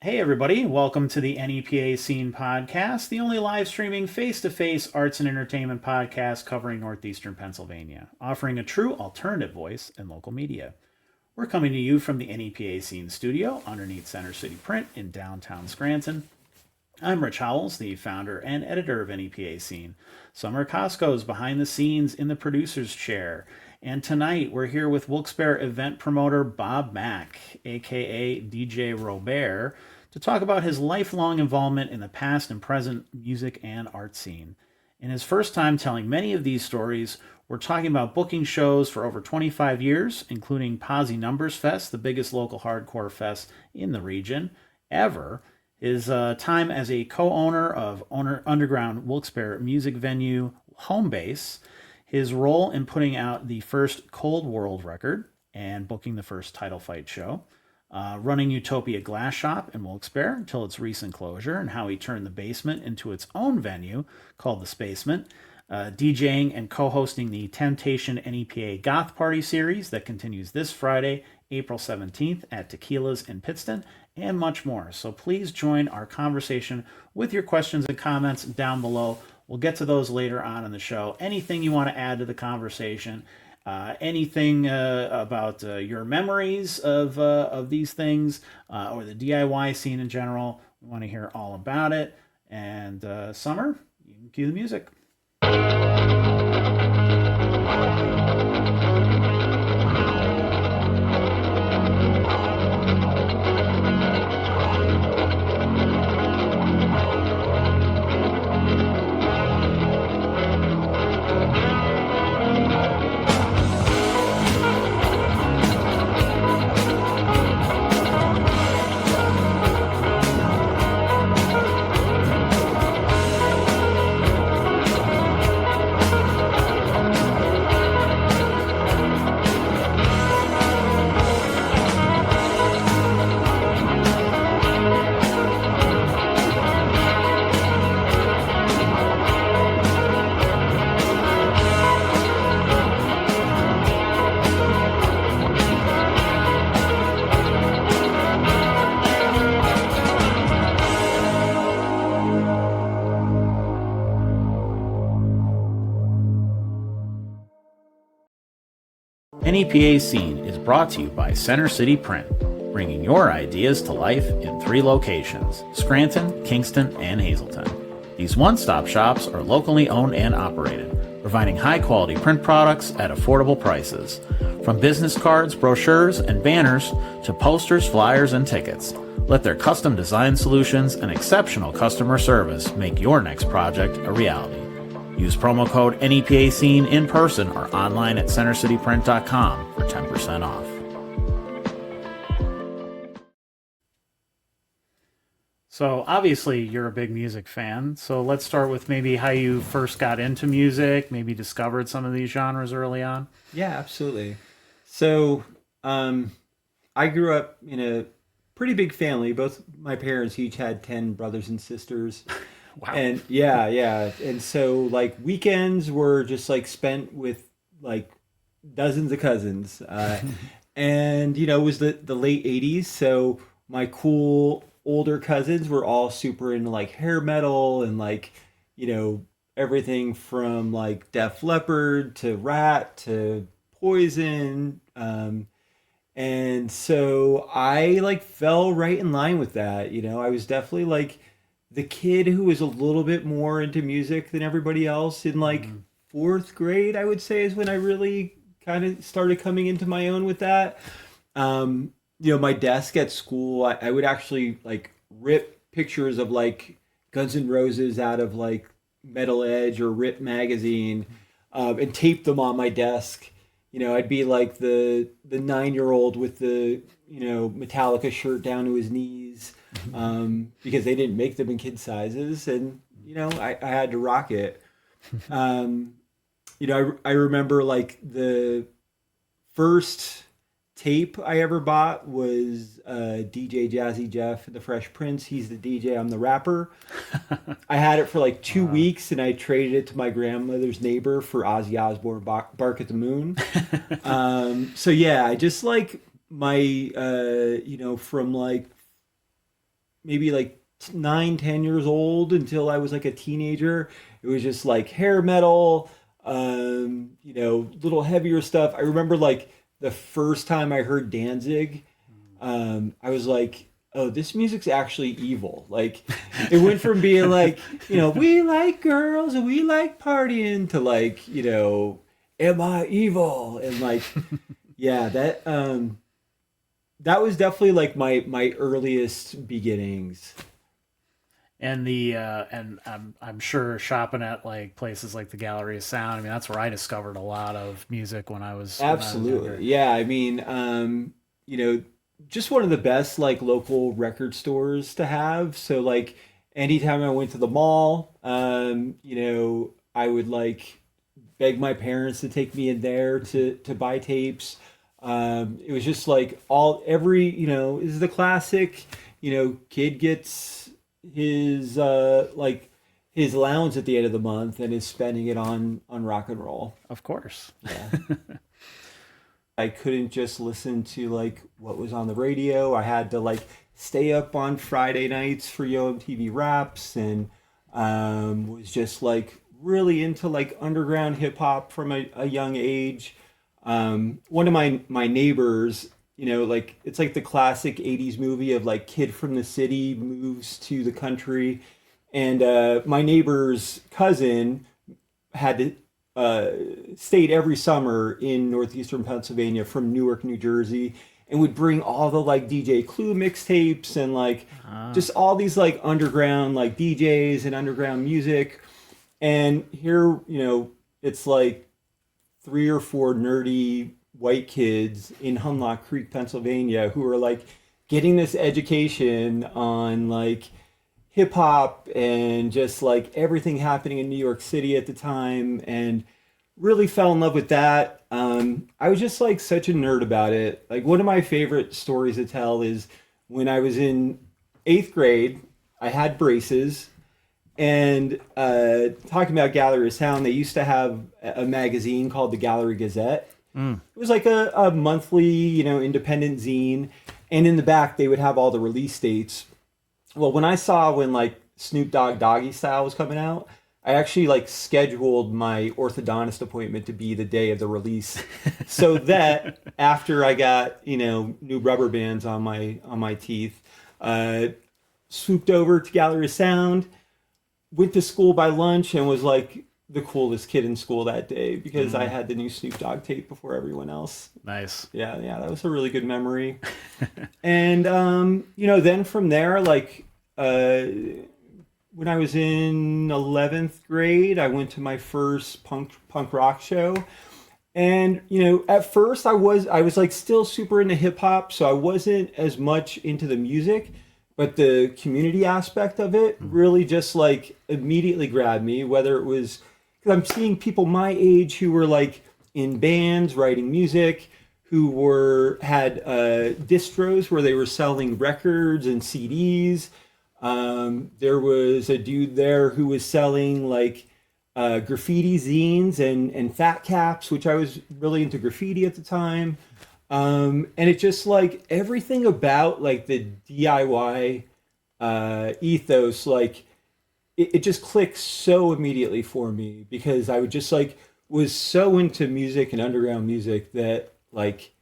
Hey, everybody. Welcome to the NEPA Scene Podcast, the only live streaming face to face arts and entertainment podcast covering Northeastern Pennsylvania, offering a true alternative voice in local media. We're coming to you from the NEPA Scene studio underneath Center City Print in downtown Scranton. I'm Rich Howells, the founder and editor of NEPA Scene. Summer Costco's behind the scenes in the producer's chair. And tonight we're here with Wilkes-Barre event promoter Bobb Mac, a.k.a. DJ Robair, to talk about his lifelong involvement in the past and present music and art scene. In his first time telling many of these stories, we're talking about booking shows for over 25 years, including Posi Numbers Fest, the biggest local hardcore fest in the region ever, his time as a co-owner of underground Wilkes-Barre music venue Homebase, his role in putting out the first Cold World record and booking the first title fight show, running Utopia Glass Shop in Wilkes-Barre until its recent closure, and how he turned the basement into its own venue called the Spacement, DJing and co-hosting the Temptation NEPA Goth Party series that continues this Friday, April 17th at Tekilas in Pittston, and much more. So please join our conversation with your questions and comments down below. We'll get to those later on in the show. Anything you want to add to the conversation, anything about your memories of these things, or the DIY scene in general, we want to hear all about it. And Summer, you can cue the music. NEPA Scene is brought to you by Center City Print, bringing your ideas to life in 3 locations, Scranton, Kingston, and Hazleton. These one-stop shops are locally owned and operated, providing high-quality print products at affordable prices. From business cards, brochures, and banners to posters, flyers, and tickets, let their custom design solutions and exceptional customer service make your next project a reality. Use promo code NEPA Scene in person or online at centercityprint.com for 10% off. So obviously you're a big music fan. So let's start with maybe how you first got into music, maybe discovered some of these genres early on. Yeah, absolutely. So I grew up in a pretty big family. Both my parents each had 10 brothers and sisters. Wow. And yeah. And so like weekends were just like spent with like dozens of cousins. And it was the late 80s. So my cool older cousins were all super into like hair metal and like, everything from like Def Leppard to Rat to Poison. And so I like fell right in line with that. I was definitely like the kid who was a little bit more into music than everybody else in like 4th grade, I would say, is when I really kind of started coming into my own with that. My desk at school, I would actually like rip pictures of like Guns N' Roses out of like Metal Edge or Rip magazine, and tape them on my desk. I'd be like the 9-year-old with the Metallica shirt down to his knees, because they didn't make them in kid sizes, and I had to rock it. I remember like the first tape I ever bought was DJ Jazzy Jeff and the Fresh Prince. He's the DJ, I'm the rapper. I had it for like 2 weeks, and I traded it to my grandmother's neighbor for Ozzy Osbourne Bark at the Moon. So yeah, I just like my from like maybe like 9, 10 years old until I was like a teenager. It was just like hair metal, little heavier stuff. I remember like the first time I heard Danzig, I was like, oh, this music's actually evil. Like, it went from being like, we like girls and we like partying to like, am I evil? And like, yeah, that was definitely like my earliest beginnings. And I'm sure shopping at like places like the Gallery of Sound. I mean, that's where I discovered a lot of music when I was Absolutely. Yeah, I mean, just one of the best like local record stores to have. So like anytime I went to the mall, I would like beg my parents to take me in there to buy tapes. It was just like is the classic, kid gets his his allowance at the end of the month and is spending it on rock and roll. Of course. Yeah. I couldn't just listen to like what was on the radio. I had to like stay up on Friday nights for Yo MTV Raps, and was just like really into like underground hip hop from a young age. One of my neighbors, like it's like the classic 80s movie of like kid from the city moves to the country. And my neighbor's cousin had to stayed every summer in northeastern Pennsylvania from Newark, New Jersey, and would bring all the like DJ Clue mixtapes and like just all these like underground like DJs and underground music. And here, it's like 3 or 4 nerdy white kids in Hunlock Creek, Pennsylvania, who are like getting this education on like hip hop and just like everything happening in New York City at the time, and really fell in love with that. I was just like such a nerd about it. Like one of my favorite stories to tell is when I was in 8th grade, I had braces, and talking about Gallery of Sound, they used to have a magazine called the Gallery Gazette. It was like a monthly, independent zine, and in the back they would have all the release dates. Well, when I saw when like Snoop Dogg Doggy Style was coming out, I actually like scheduled my orthodontist appointment to be the day of the release, so that after I got new rubber bands on my teeth, swooped over to Gallery of Sound, went to school by lunch, and was like the coolest kid in school that day because I had the new Snoop Dogg tape before everyone else. Nice. Yeah, that was a really good memory. And then from there, like when I was in 11th grade, I went to my first punk rock show. And at first I was like still super into hip hop, so I wasn't as much into the music, but the community aspect of it really just like immediately grabbed me, whether it was because I'm seeing people my age who were like in bands writing music, who had distros where they were selling records and CDs. There was a dude there who was selling like graffiti zines and fat caps, which I was really into graffiti at the time. And it just like everything about like the DIY ethos, like it just clicked so immediately for me because I would just like was so into music and underground music that like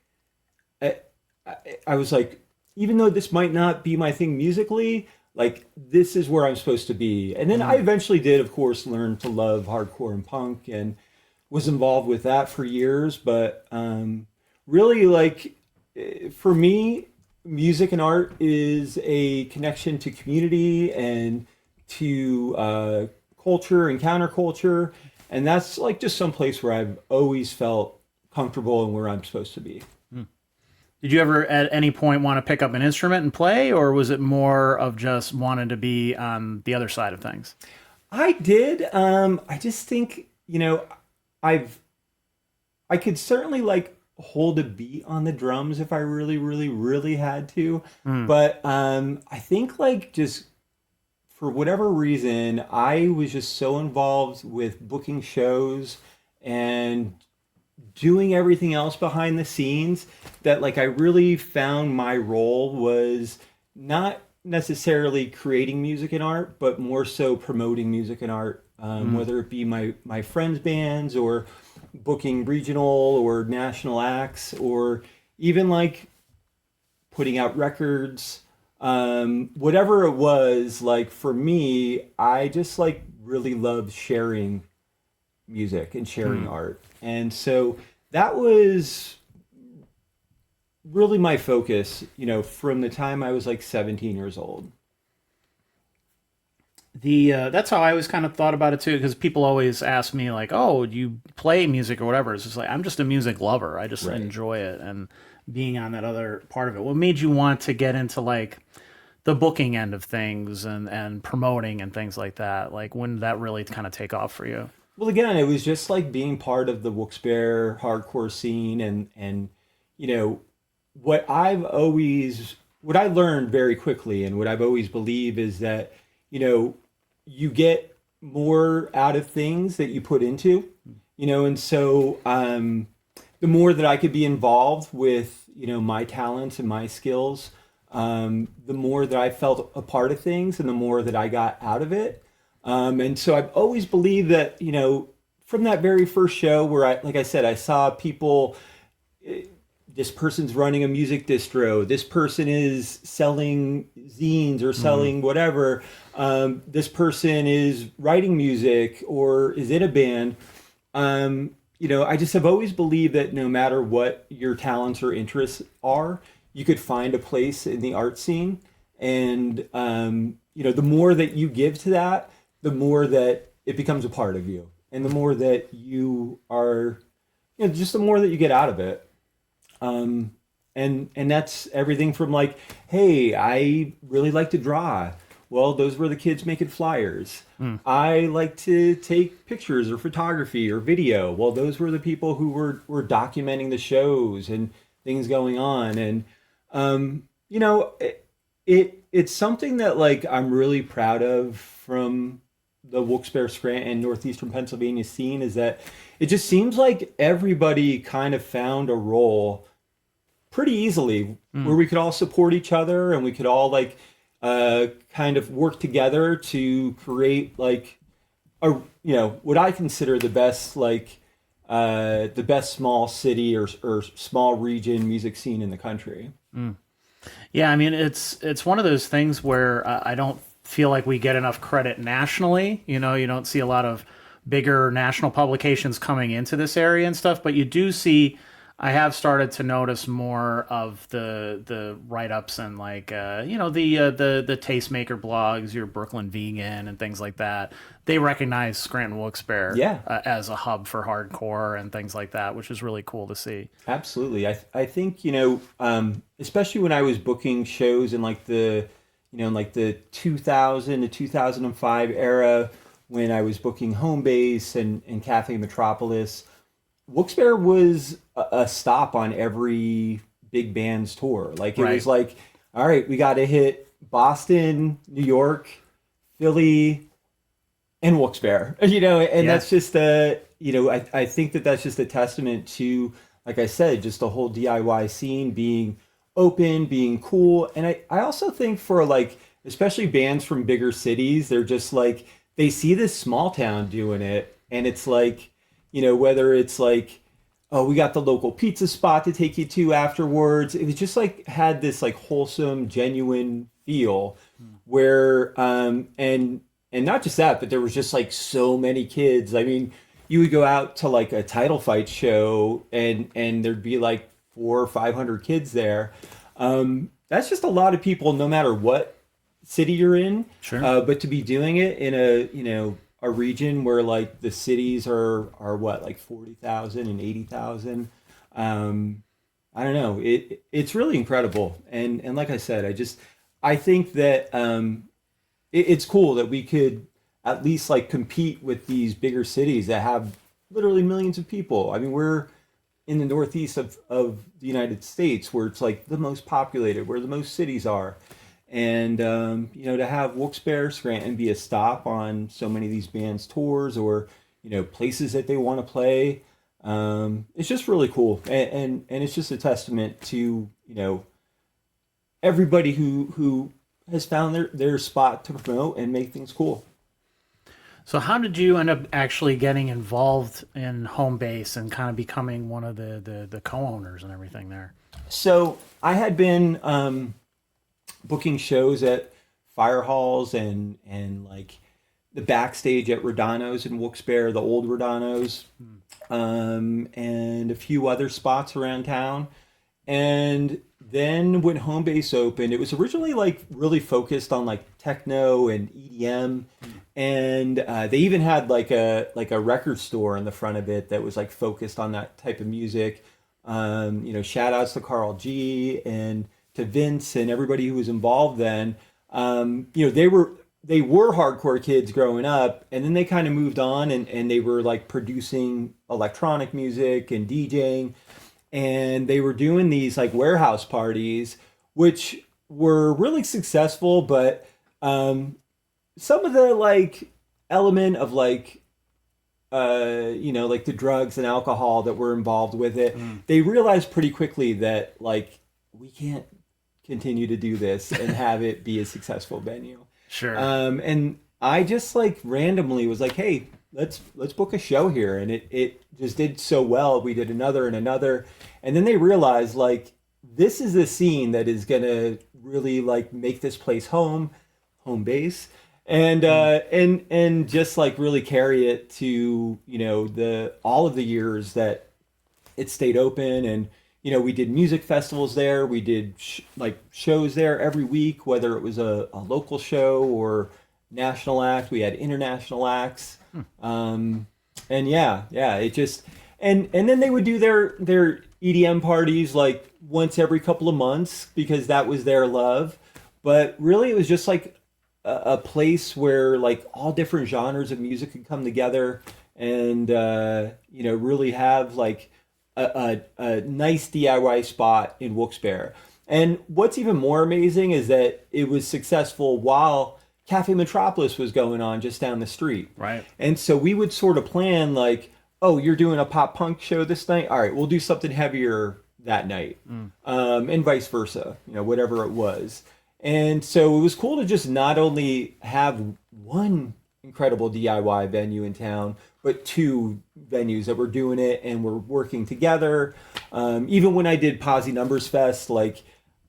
I was like, even though this might not be my thing musically, like this is where I'm supposed to be. And then I eventually did, of course, learn to love hardcore and punk and was involved with that for years. But really, like for me, music and art is a connection to community and to culture and counterculture. And that's like just some place where I've always felt comfortable and where I'm supposed to be. Did you ever at any point want to pick up an instrument and play, or was it more of just wanting to be on the other side of things? I did. I just think, I could certainly like hold a beat on the drums if I really, really, really had to. But I think like just for whatever reason, I was just so involved with booking shows and doing everything else behind the scenes that like I really found my role was not necessarily creating music and art, but more so promoting music and art, whether it be my friends' bands or booking regional or national acts, or even like putting out records, whatever it was. Like for me, I just like really loved sharing music and sharing art, and so that was really my focus, from the time I was like 17 years old. That's how I always kind of thought about it too, because people always ask me like, "Oh, do you play music or whatever?" It's just like I'm just a music lover. I just Right. enjoy it and being on that other part of it. What made you want to get into like the booking end of things and promoting and things like that? Like when did that really kind of take off for you? Well, again, it was just like being part of the Wilkes-Barre hardcore scene, and you know, what I learned very quickly, and what I've always believed is that, you get more out of things that you put into, and so the more that I could be involved with, my talents and my skills, the more that I felt a part of things and the more that I got out of it. And so I've always believed that, from that very first show where like I said, I saw people, this person's running a music distro, this person is selling zines or selling whatever, this person is writing music or is in a band. I just have always believed that no matter what your talents or interests are, you could find a place in the art scene. And, the more that you give to that, the more that it becomes a part of you. And the more that you are, just the more that you get out of it. And that's everything from like, hey, I really like to draw. Well, those were the kids making flyers. I like to take pictures or photography or video. Well, those were the people who were documenting the shows and things going on. And, it's something that like I'm really proud of from the Wilkes-Barre, Scranton, and northeastern Pennsylvania scene, is that it just seems like everybody kind of found a role pretty easily where we could all support each other and we could all like kind of work together to create like what I consider the best small city or small region music scene in the country. Yeah, I mean it's one of those things where I don't feel like we get enough credit nationally. You don't see a lot of bigger national publications coming into this area and stuff, but you do see. I have started to notice more of the write-ups and like the tastemaker blogs, your Brooklyn Vegan and things like that. They recognize Scranton Wilkes-Barre as a hub for hardcore and things like that, which is really cool to see. Absolutely, I think especially when I was booking shows in like the 2000 to 2005 era, when I was booking Homebase and Cafe Metropolis. Wilkes-Barre was a stop on every big band's tour. Like it was like, all right, we got to hit Boston, New York, Philly, and Wilkes-Barre. And that's just I think that's just a testament to, like I said, just the whole DIY scene being open, being cool. And I also think for like, especially bands from bigger cities, they're just like, they see this small town doing it, and it's like, whether it's like, oh, we got the local pizza spot to take you to afterwards. It was just like had this like wholesome, genuine feel where, and not just that, but there was just like so many kids. I mean, you would go out to like a title fight show and there'd be like 400 or 500 kids there. That's just a lot of people, no matter what city you're in. Sure. But to be doing it in a region where like the cities are what, like 40,000 and 80,000. I don't know. It's really incredible. And like I said, I think that it's cool that we could at least like compete with these bigger cities that have literally millions of people. I mean, we're in the northeast of the United States, where it's like the most populated, where the most cities are. And, to have Wilkes-Barre, Scranton be a stop on so many of these bands' tours or, places that they want to play. It's just really cool. And it's just a testament to, everybody who has found their spot to promote and make things cool. So how did you end up actually getting involved in Homebase and kind of becoming one of the co-owners and everything there? So I had been booking shows at fire halls and like the backstage at Rodano's in Wilkes-Barre, the old Rodano's, and a few other spots around town. And then when Homebase opened, it was originally like really focused on like techno and EDM, and they even had like a record store in the front of it that was like focused on that type of music. Shout outs to Carl G and to Vince and everybody who was involved then. They were hardcore kids growing up, and then they kind of moved on and they were like producing electronic music and DJing. And they were doing these like warehouse parties, which were really successful, but some of the like element of like like the drugs and alcohol that were involved with it, they realized pretty quickly that like we can't continue to do this and have it be a successful venue. Sure. And I just like randomly was like, hey, let's book a show here, and it just did so well. We did another and another, and then they realized like this is the scene that is gonna really like make this place home base, and just like really carry it to the all of the years that it stayed open. And we did music festivals there, we did shows there every week, whether it was a local show or national act. We had international acts. And it just and then they would do their EDM parties like once every couple of months because that was their love. But really it was just like a place where like all different genres of music could come together and really have like a nice DIY spot in Wilkes-Barre. And what's even more amazing is that it was successful while Cafe Metropolis was going on just down the street. Right. And so we would sort of plan like, oh, you're doing a pop punk show this night? All right, we'll do something heavier that night. And vice versa, whatever it was. And so it was cool to just not only have one incredible DIY venue in town, but two venues that were doing it and were working together. Even when I did Posi Numbers Fest, like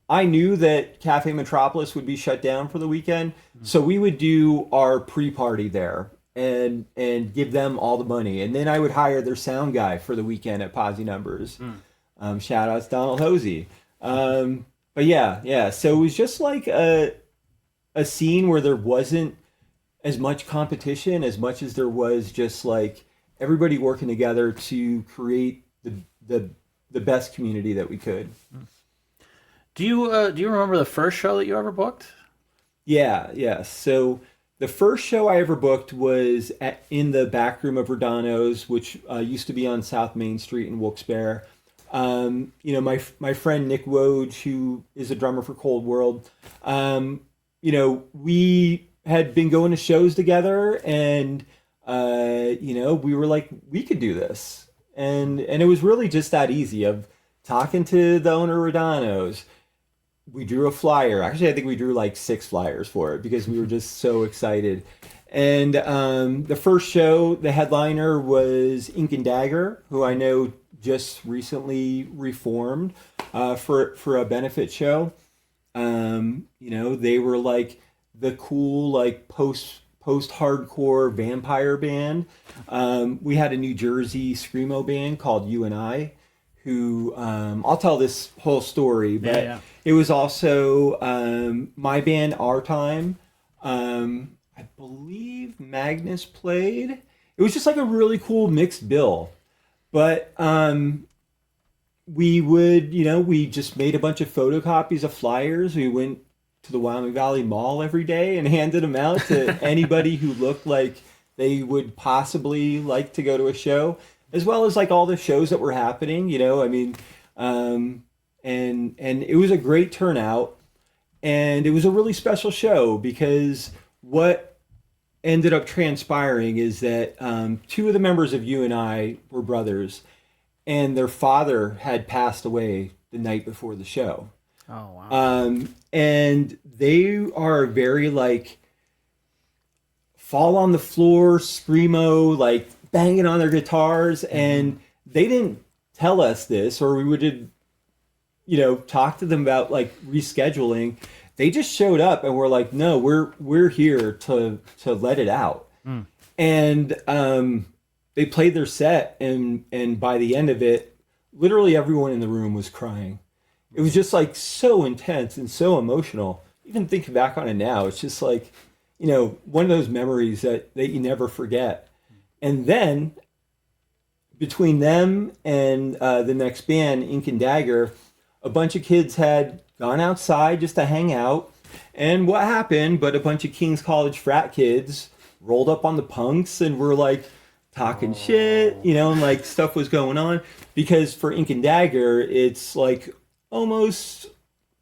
I knew that Cafe Metropolis would be shut down for the weekend, so we would do our pre-party there and give them all the money, and then I would hire their sound guy for the weekend at Posi Numbers. Shout outs Donald Hosey. But yeah. So it was just like a scene where there wasn't as much competition as much as there was just like everybody working together to create the best community that we could. Do you remember the first show that you ever booked? Yeah. So the first show I ever booked was in the back room of Rodano's, which used to be on South Main Street in Wilkes-Barre. My friend Nick Woj, who is a drummer for Cold World, we had been going to shows together, and we were like, we could do this, and it was really just that easy of talking to the owner of Rodano's. We drew a flyer. Actually, I think we drew like 6 flyers for it because we were just so excited. And the first show, the headliner was Ink and Dagger, who I know just recently reformed for a benefit show. They were like the cool like post-hardcore vampire band. We had a New Jersey screamo band called You and I, who I'll tell this whole story, but it was also my band Our Time. I believe Magnus played. It was just like a really cool mixed bill. But we just made a bunch of photocopies of flyers. We went to the Wyoming Valley Mall every day and handed them out to anybody who looked like they would possibly like to go to a show, as well as like all the shows that were happening, and it was a great turnout, and it was a really special show because what ended up transpiring is that 2 of the members of You and I were brothers, and their father had passed away the night before the show. Oh, wow. And they are very like fall on the floor, screamo, like banging on their guitars. And they didn't tell us this, or we would have, talk to them about like rescheduling. They just showed up and were like, no, we're here to let it out. And they played their set, and by the end of it, literally everyone in the room was crying. It was just like so intense and so emotional. Even thinking back on it now, it's just like, one of those memories that you never forget. And then between them and the next band, Ink and Dagger, a bunch of kids had gone outside just to hang out. And what happened, but a bunch of King's College frat kids rolled up on the punks and were like talking shit, and like stuff was going on. Because for Ink and Dagger, it's like almost,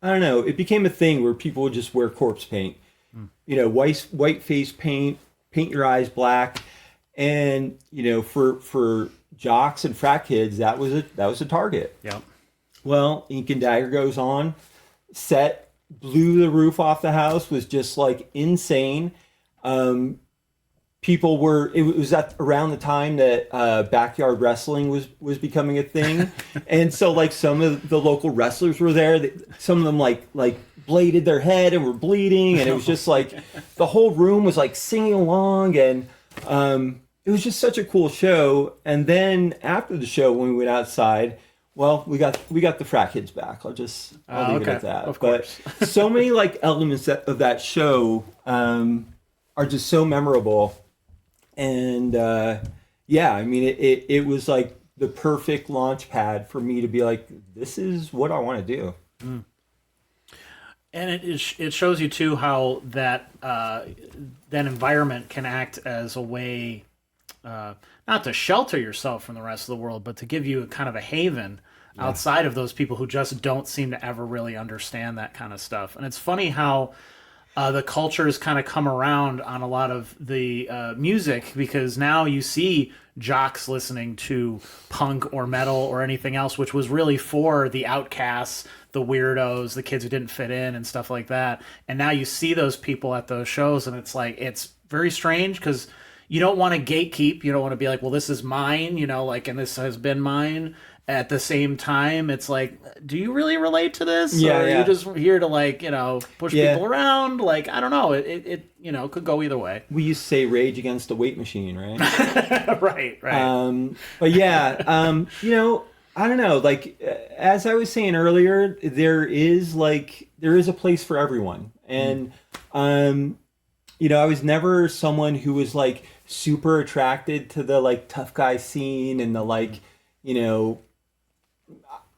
I don't know, it became a thing where people would just wear corpse paint. White face paint your eyes black. And, for jocks and frat kids, that was a target. Yep. Well, Ink and Dagger goes on, set, blew the roof off the house, was just like insane. It was at around the time that backyard wrestling was becoming a thing. And so like some of the local wrestlers were there. Some of them like bladed their head and were bleeding. And it was just like the whole room was like singing along. And it was just such a cool show. And then after the show, when we went outside, well, we got the frat kids back. I'll leave it at that. Of course. But so many like elements of that show are just so memorable. And I mean, it was like the perfect launch pad for me to be like, this is what I want to do. And it shows you too how that environment can act as a way, not to shelter yourself from the rest of the world, but to give you a kind of a haven outside of those people who just don't seem to ever really understand that kind of stuff. And it's funny how the cultures kind of come around on a lot of the music, because now you see jocks listening to punk or metal or anything else, which was really for the outcasts, the weirdos, the kids who didn't fit in and stuff like that. And now you see those people at those shows, and it's like, it's very strange because you don't want to gatekeep. You don't want to be like, well, this is mine, and this has been mine. At the same time, it's like, do you really relate to this? Yeah, or are you just here to push people around? Like, I don't know. It could go either way. We used to say Rage Against the Weight Machine, right? Right. But yeah, I don't know. Like, as I was saying earlier, there is a place for everyone. And, I was never someone who was like super attracted to the like tough guy scene and the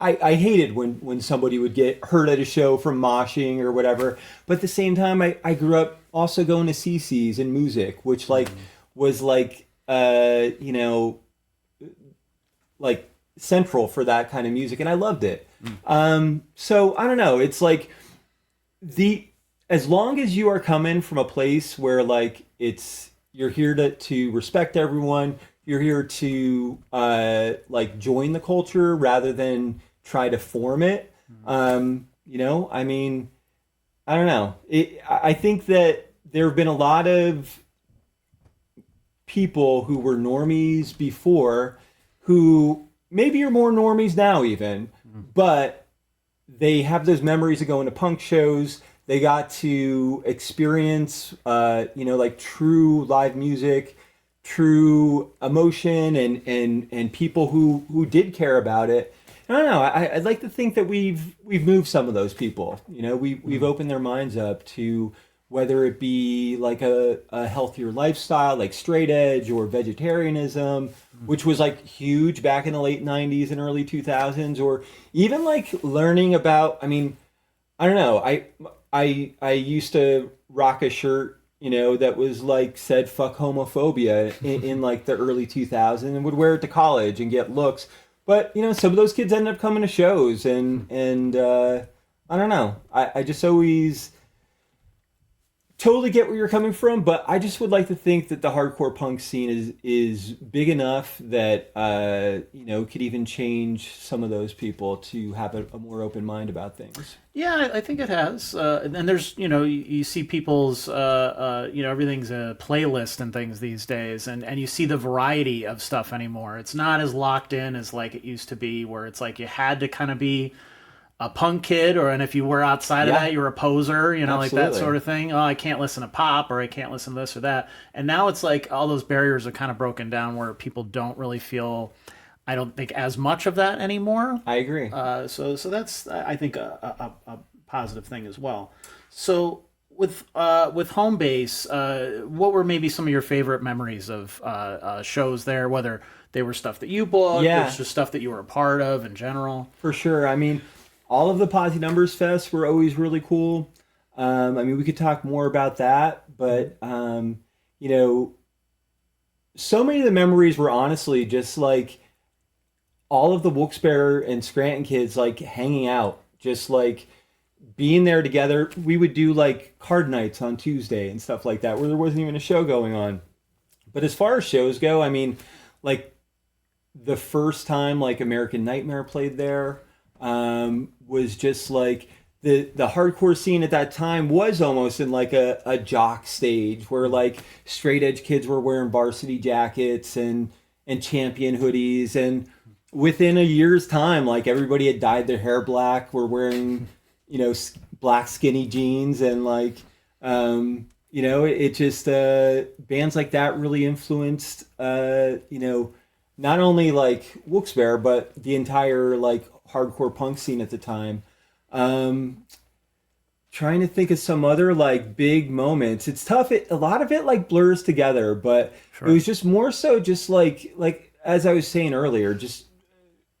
I hated when somebody would get hurt at a show from moshing or whatever. But at the same time, I grew up also going to CC's and music, which was central for that kind of music, and I loved it. So I don't know. It's like as long as you are coming from a place where you're here to respect everyone, you're here to join the culture rather than try to form it. I mean, I don't know. I think that there have been a lot of people who were normies before who maybe are more normies now even, but they have those memories of going to punk shows. They got to experience, true live music, true emotion, and people who did care about it. I don't know. I'd like to think that we've moved some of those people. We've opened their minds up to whether it be like a healthier lifestyle, like straight edge or vegetarianism, which was like huge back in the late 90s and early 2000s, or even like learning about, I mean, I don't know. I used to rock a shirt, that was like said fuck homophobia in like the early 2000s, and would wear it to college and get looks. But, some of those kids ended up coming to shows, and I don't know. I just always totally get where you're coming from, but I just would like to think that the hardcore punk scene is big enough that could even change some of those people to have a more open mind about things. Yeah, I think it has. And there's, you see people's, everything's a playlist and things these days, and you see the variety of stuff anymore. It's not as locked in as like it used to be, where it's like you had to kind of be a punk kid, and if you were outside of that, you're a poser, like that sort of thing. Oh, I can't listen to pop, or I can't listen to this or that. And now it's like all those barriers are kind of broken down, where people don't really feel, I don't think, as much of that anymore. I agree. So that's, I think, a positive thing as well. So with Homebase, what were maybe some of your favorite memories of shows there? Whether they were stuff that you booked, or just stuff that you were a part of in general. For sure. I mean, all of the Posi Numbers Fest were always really cool. We could talk more about that, but so many of the memories were honestly just like all of the Wilkes-Barre and Scranton kids like hanging out, just like being there together. We would do like card nights on Tuesday and stuff like that, where there wasn't even a show going on. But as far as shows go, like the first time like American Nightmare played there, was just like the hardcore scene at that time was almost in like a jock stage, where like straight edge kids were wearing varsity jackets and champion hoodies, and within a year's time, like everybody had dyed their hair black, were wearing black skinny jeans, and like it just bands like that really influenced not only like Wilkes-Barre but the entire like hardcore punk scene at the time. Trying to think of some other like big moments. It's tough. A lot of it like blurs together, but It was just more so just like as I was saying earlier, just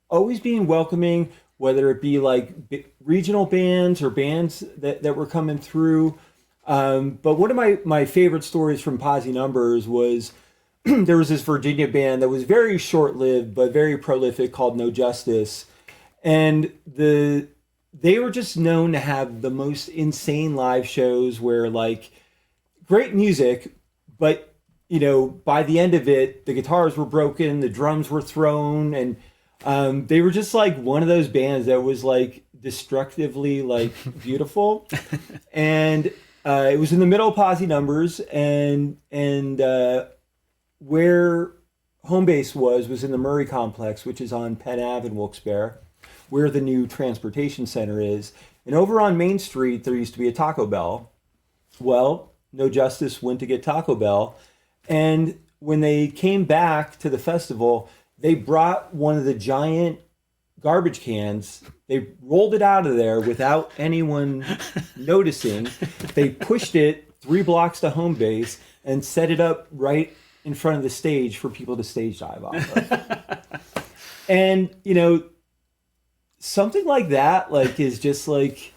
always being welcoming, whether it be like regional bands or bands that were coming through. But one of my favorite stories from Posi Numbers was there was this Virginia band that was very short-lived but very prolific called No Justice. And they were just known to have the most insane live shows, where like great music, but by the end of it, the guitars were broken, the drums were thrown, and they were just like one of those bands that was like destructively like beautiful. And it was in the middle of Posi Numbers, and where Homebase was in the Murray Complex, which is on Penn Ave in Wilkes-Barre, where the new transportation center is. And over on Main Street, there used to be a Taco Bell. Well, No Justice went to get Taco Bell. And when they came back to the festival, they brought one of the giant garbage cans. They rolled it out of there without anyone noticing. They pushed it 3 blocks to Homebase and set it up right in front of the stage for people to stage dive off of. And, something like that, like, is just like,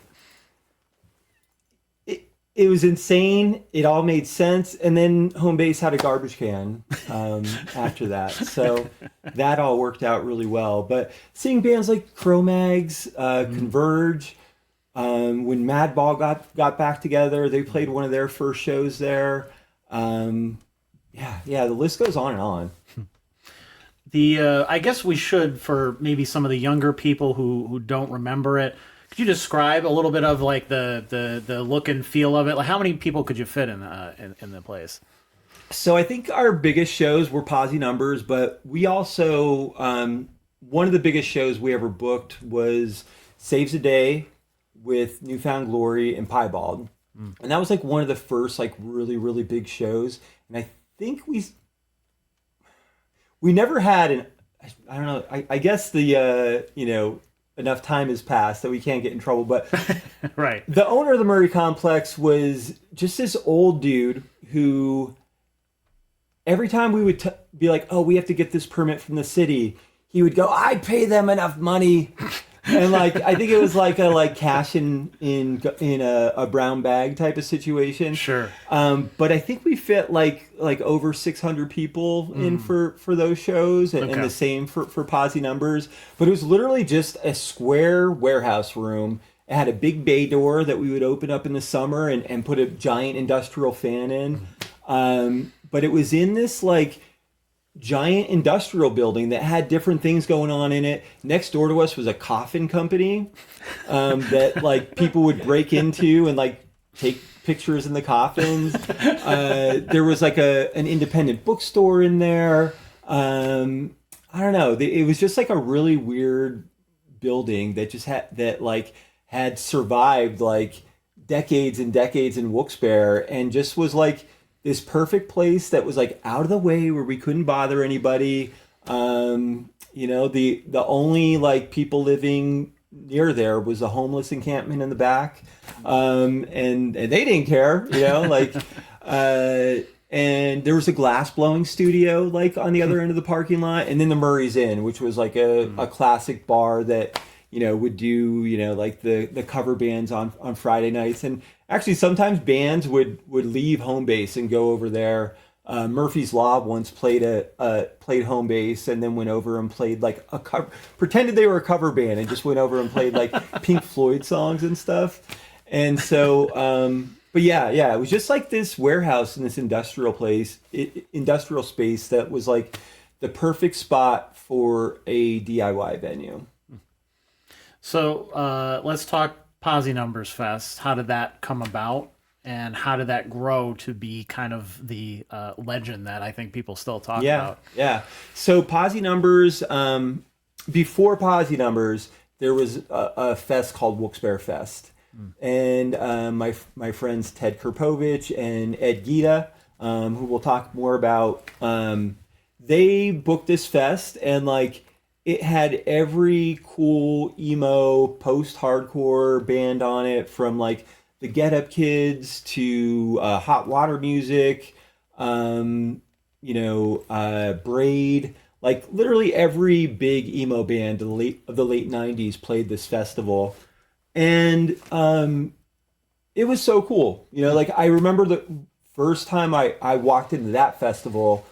it was insane. It all made sense. And then Homebase had a garbage can after that. So that all worked out really well. But seeing bands like Cro-Mags, Converge, when Madball got back together, they played one of their first shows there. The list goes on and on. I guess we should, for maybe some of the younger people who don't remember it, could you describe a little bit of like the look and feel of it? Like, how many people could you fit in the place? So I think our biggest shows were Posi Numbers, but we also one of the biggest shows we ever booked was Saves a Day with Newfound Glory and Piebald. And that was like one of the first like really, really big shows. And I think we never had I don't know, I guess the enough time has passed that we can't get in trouble, but right. The owner of the Murray Complex was just this old dude who every time we would be like, oh, we have to get this permit from the city, he would go, I'd pay them enough money. And like, I think it was like a cash in a brown bag type of situation. Sure. But I think we fit like over 600 people in for those shows, and the same for Posi Numbers. But it was literally just a square warehouse room, It had a big bay door that we would open up in the summer and put a giant industrial fan in. But it was in this like giant industrial building that had different things going on in it. Next door to us was a coffin company that like people would break into and like take pictures in the coffins. There was like an independent bookstore in there. I don't know. It was just like a really weird building that just had survived like decades and decades in Wilkes-Barre and just was like this perfect place that was like out of the way where we couldn't bother anybody. The only like people living near there was a homeless encampment in the back. And they didn't care, and there was a glass blowing studio like on the other end of the parking lot. And then the Murray's Inn, which was like a classic bar that, would do, like the cover bands on Friday nights. And actually sometimes bands would leave Homebase and go over there. Murphy's Law once played Homebase and then went over and played like pretended they were a cover band and just went over and played like Pink Floyd songs and stuff. And so, but yeah, it was just like this warehouse in this industrial space that was like the perfect spot for a DIY venue. So let's talk Posi Numbers Fest. How did that come about? And how did that grow to be kind of the legend that I think people still talk about? Yeah. So Posi Numbers, before Posi Numbers, there was a fest called Wilkes-Barre Fest. And my friends Ted Kerpovich and Ed Gieda, who we'll talk more about, they booked this fest and like it had every cool emo post-hardcore band on it, from like the Get Up Kids to Hot Water Music, Braid, like literally every big emo band of the late 90s played this festival. And it was so cool. Like I remember the first time I walked into that festival,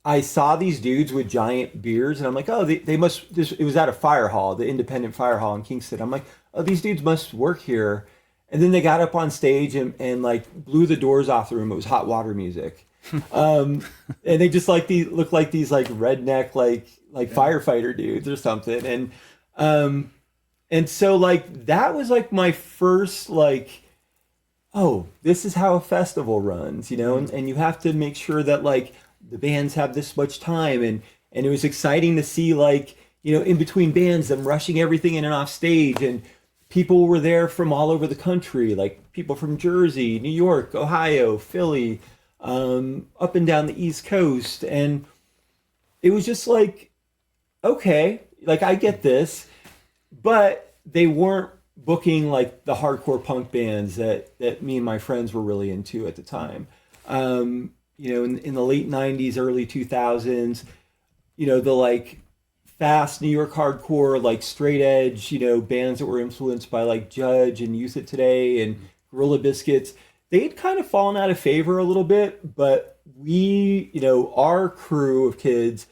I saw these dudes with giant beards, and I'm like, oh, they must. It was at a fire hall, the independent fire hall in Kingston. I'm like, oh, these dudes must work here. And then they got up on stage and like blew the doors off the room. It was Hot Water Music, and they just looked like these like redneck like firefighter dudes or something. And so like that was like my first like, oh, this is how a festival runs, and you have to make sure that like the bands have this much time, and it was exciting to see like, in between bands, them rushing everything in and off stage, and people were there from all over the country, like people from Jersey, New York, Ohio, Philly, up and down the East Coast. And it was just like, okay, like I get this, but they weren't booking like the hardcore punk bands that me and my friends were really into at the time. In the late 90s, early 2000s, the like fast New York hardcore, like straight edge, bands that were influenced by like Judge and Youth It Today and Gorilla Biscuits, they'd kind of fallen out of favor a little bit, but we, our crew of kids,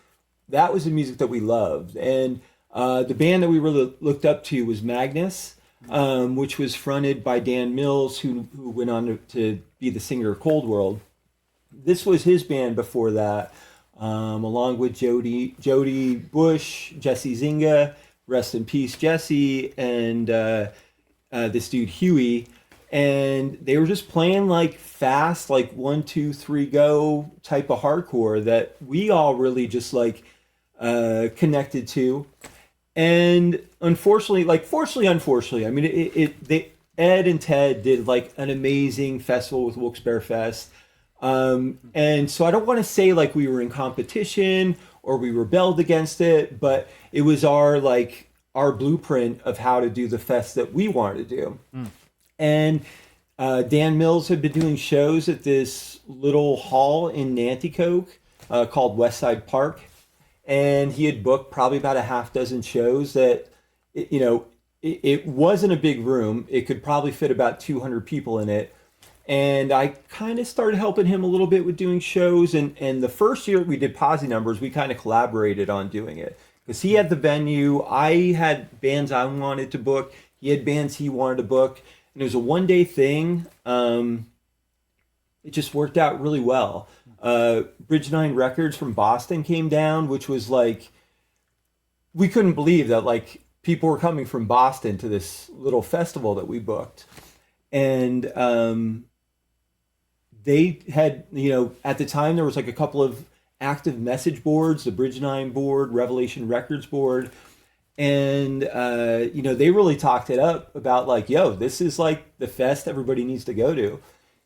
that was the music that we loved. And the band that we really looked up to was Magnus, which was fronted by Dan Mills, who went on to be the singer of Cold World. This was his band before that, along with Jody Bush, Jesse Zinga, rest in peace, Jesse, and this dude Huey. And they were just playing like fast, like 1, 2, 3, go type of hardcore that we all really just like connected to. And unfortunately, I mean, Ed and Ted did like an amazing festival with Wilkes-Barre Fest. And so I don't want to say like we were in competition or we rebelled against it, but it was our blueprint of how to do the fest that we wanted to do. And Dan Mills had been doing shows at this little hall in Nanticoke called Westside Park. And he had booked probably about a half dozen shows that, it wasn't a big room. It could probably fit about 200 people in it. And I kind of started helping him a little bit with doing shows. And the first year we did Posi Numbers, we kind of collaborated on doing it. Because he had the venue, I had bands I wanted to book, He had bands he wanted to book, and it was a 1-day thing. It just worked out really well. Bridge 9 Records from Boston came down, which was like, we couldn't believe that like people were coming from Boston to this little festival that we booked. And they had, at the time there was like a couple of active message boards, the Bridge 9 board, Revelation Records board. And, they really talked it up about like, yo, this is like the fest everybody needs to go to.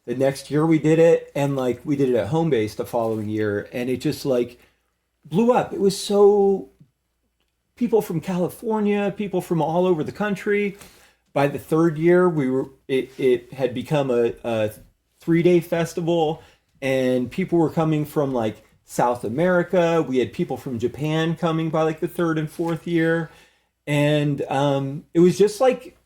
The next year we did it, and like we did it at Homebase the following year, and it just like blew up. It was so, people from California, people from all over the country. By the third year, it had become a 3-day festival, and people were coming from like South America. We had people from Japan coming by like the third and fourth year, and it was just like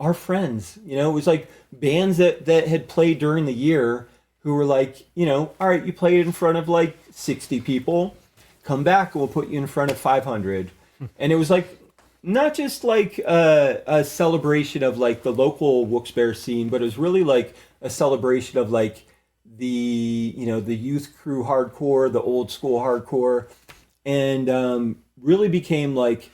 our friends, it was like bands that had played during the year who were like, all right, you played in front of like 60 people, come back and we'll put you in front of 500. And it was like, not just like a celebration of like the local Wilkes-Barre scene, but it was really like a celebration of like the, the youth crew hardcore, the old school hardcore, and really became like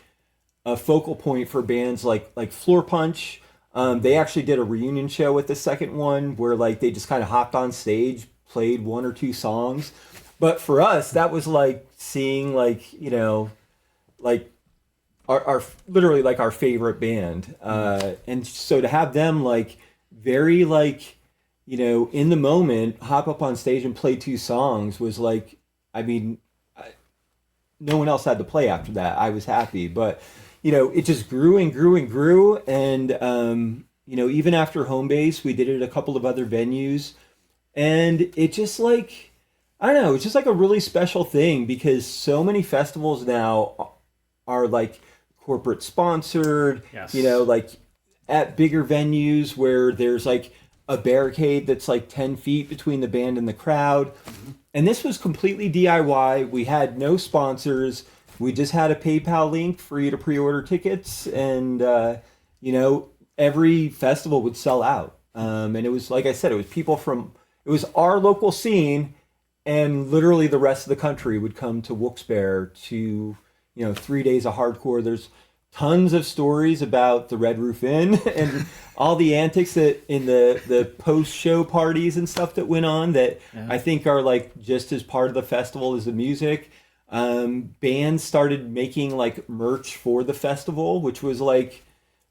a focal point for bands like Floor Punch. They actually did a reunion show with the second one where like they just kind of hopped on stage, played 1 or 2 songs. But for us, that was like seeing like, like our literally like our favorite band. And so to have them like very like, in the moment, hop up on stage and play 2 songs was like, I mean, no one else had to play after that. I was happy, but it just grew and grew and grew. And, even after Homebase, we did it at a couple of other venues. And it just like, I don't know, it's just like a really special thing because so many festivals now are like corporate sponsored, yes. Like at bigger venues where there's like a barricade that's like 10 feet between the band and the crowd. Mm-hmm. And this was completely DIY. We had no sponsors. We just had a PayPal link for you to pre-order tickets, and every festival would sell out. And it was, like I said, it was our local scene, and literally the rest of the country would come to Wilkes-Barre to, 3 days of hardcore. There's tons of stories about the Red Roof Inn and all the antics that in the post-show parties and stuff that went on that I think are like just as part of the festival as the music. Bands started making like merch for the festival, which was like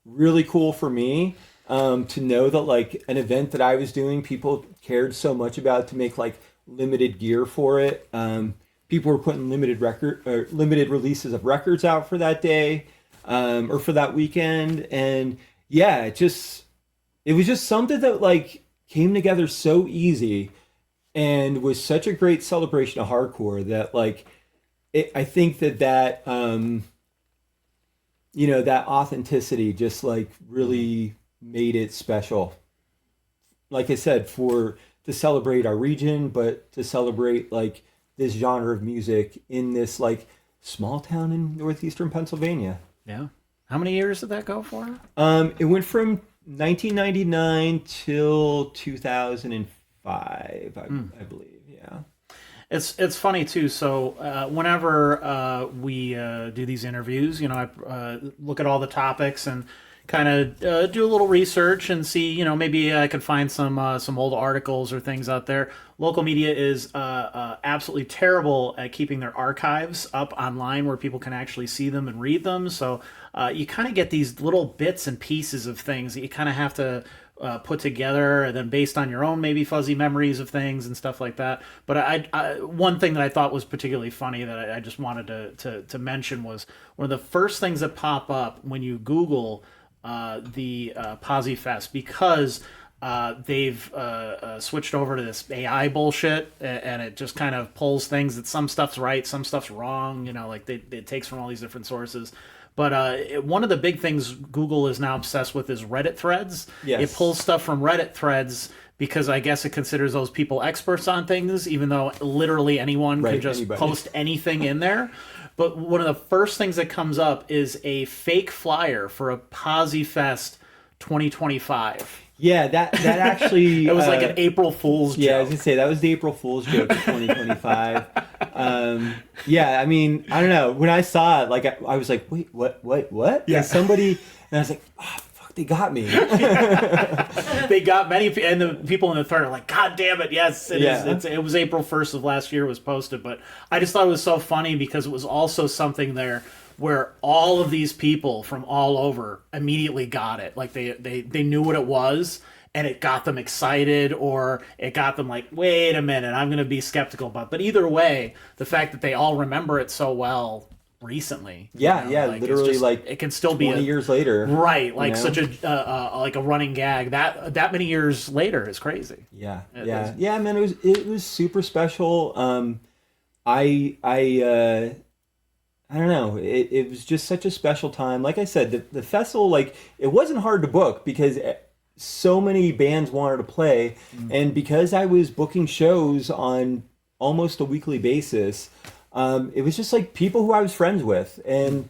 really cool for me to know that like an event that I was doing, people cared so much about to make like limited gear for it. People were putting limited releases of records out for that day or for that weekend, and yeah, it was just something that like came together so easy and was such a great celebration of hardcore that like. I think that that authenticity just like really made it special. Like I said, to celebrate our region, but to celebrate like this genre of music in this like small town in northeastern Pennsylvania. Yeah. How many years did that go for? It went from 1999 till 2005, I believe. Yeah. It's funny too. So whenever we do these interviews, I look at all the topics and kind of do a little research and see, maybe I could find some old articles or things out there. Local media is absolutely terrible at keeping their archives up online where people can actually see them and read them. So you kind of get these little bits and pieces of things that you kind of have to put together, and then based on your own maybe fuzzy memories of things and stuff like that. But I one thing that I thought was particularly funny that I just wanted to mention was one of the first things that pop up when you Google the Posi Fest, because they've switched over to this AI bullshit, and it just kind of pulls things that some stuff's right, some stuff's wrong, like it takes from all these different sources. But one of the big things Google is now obsessed with is Reddit threads. Yes. It pulls stuff from Reddit threads because I guess it considers those people experts on things, even though literally anyone can just post anything in there. But one of the first things that comes up is a fake flyer for a Posi Fest 2025. Yeah, that actually... It was like an April Fool's joke. Yeah, I was going to say, that was the April Fool's joke of 2025. Yeah, I mean, I don't know. When I saw it, like, I was like, wait, what? Yeah. And somebody... And I was like, oh, fuck, they got me. They got many... And the people in the thread are like, God damn it, yes, it is. It was April 1st of last year it was posted. But I just thought it was so funny because it was also something there where all of these people from all over immediately got it. Like they knew what it was, and it got them excited, or it got them like, wait a minute, I'm going to be skeptical about. But either way, the fact that they all remember it so well recently. Yeah, like, literally, like it can still 20 be years later. Right, like such a like a running gag that many years later is crazy. Yeah, man, it was super special. I don't know. It was just such a special time. Like I said, the festival, like, it wasn't hard to book because so many bands wanted to play. And because I was booking shows on almost a weekly basis, it was just like people who I was friends with. And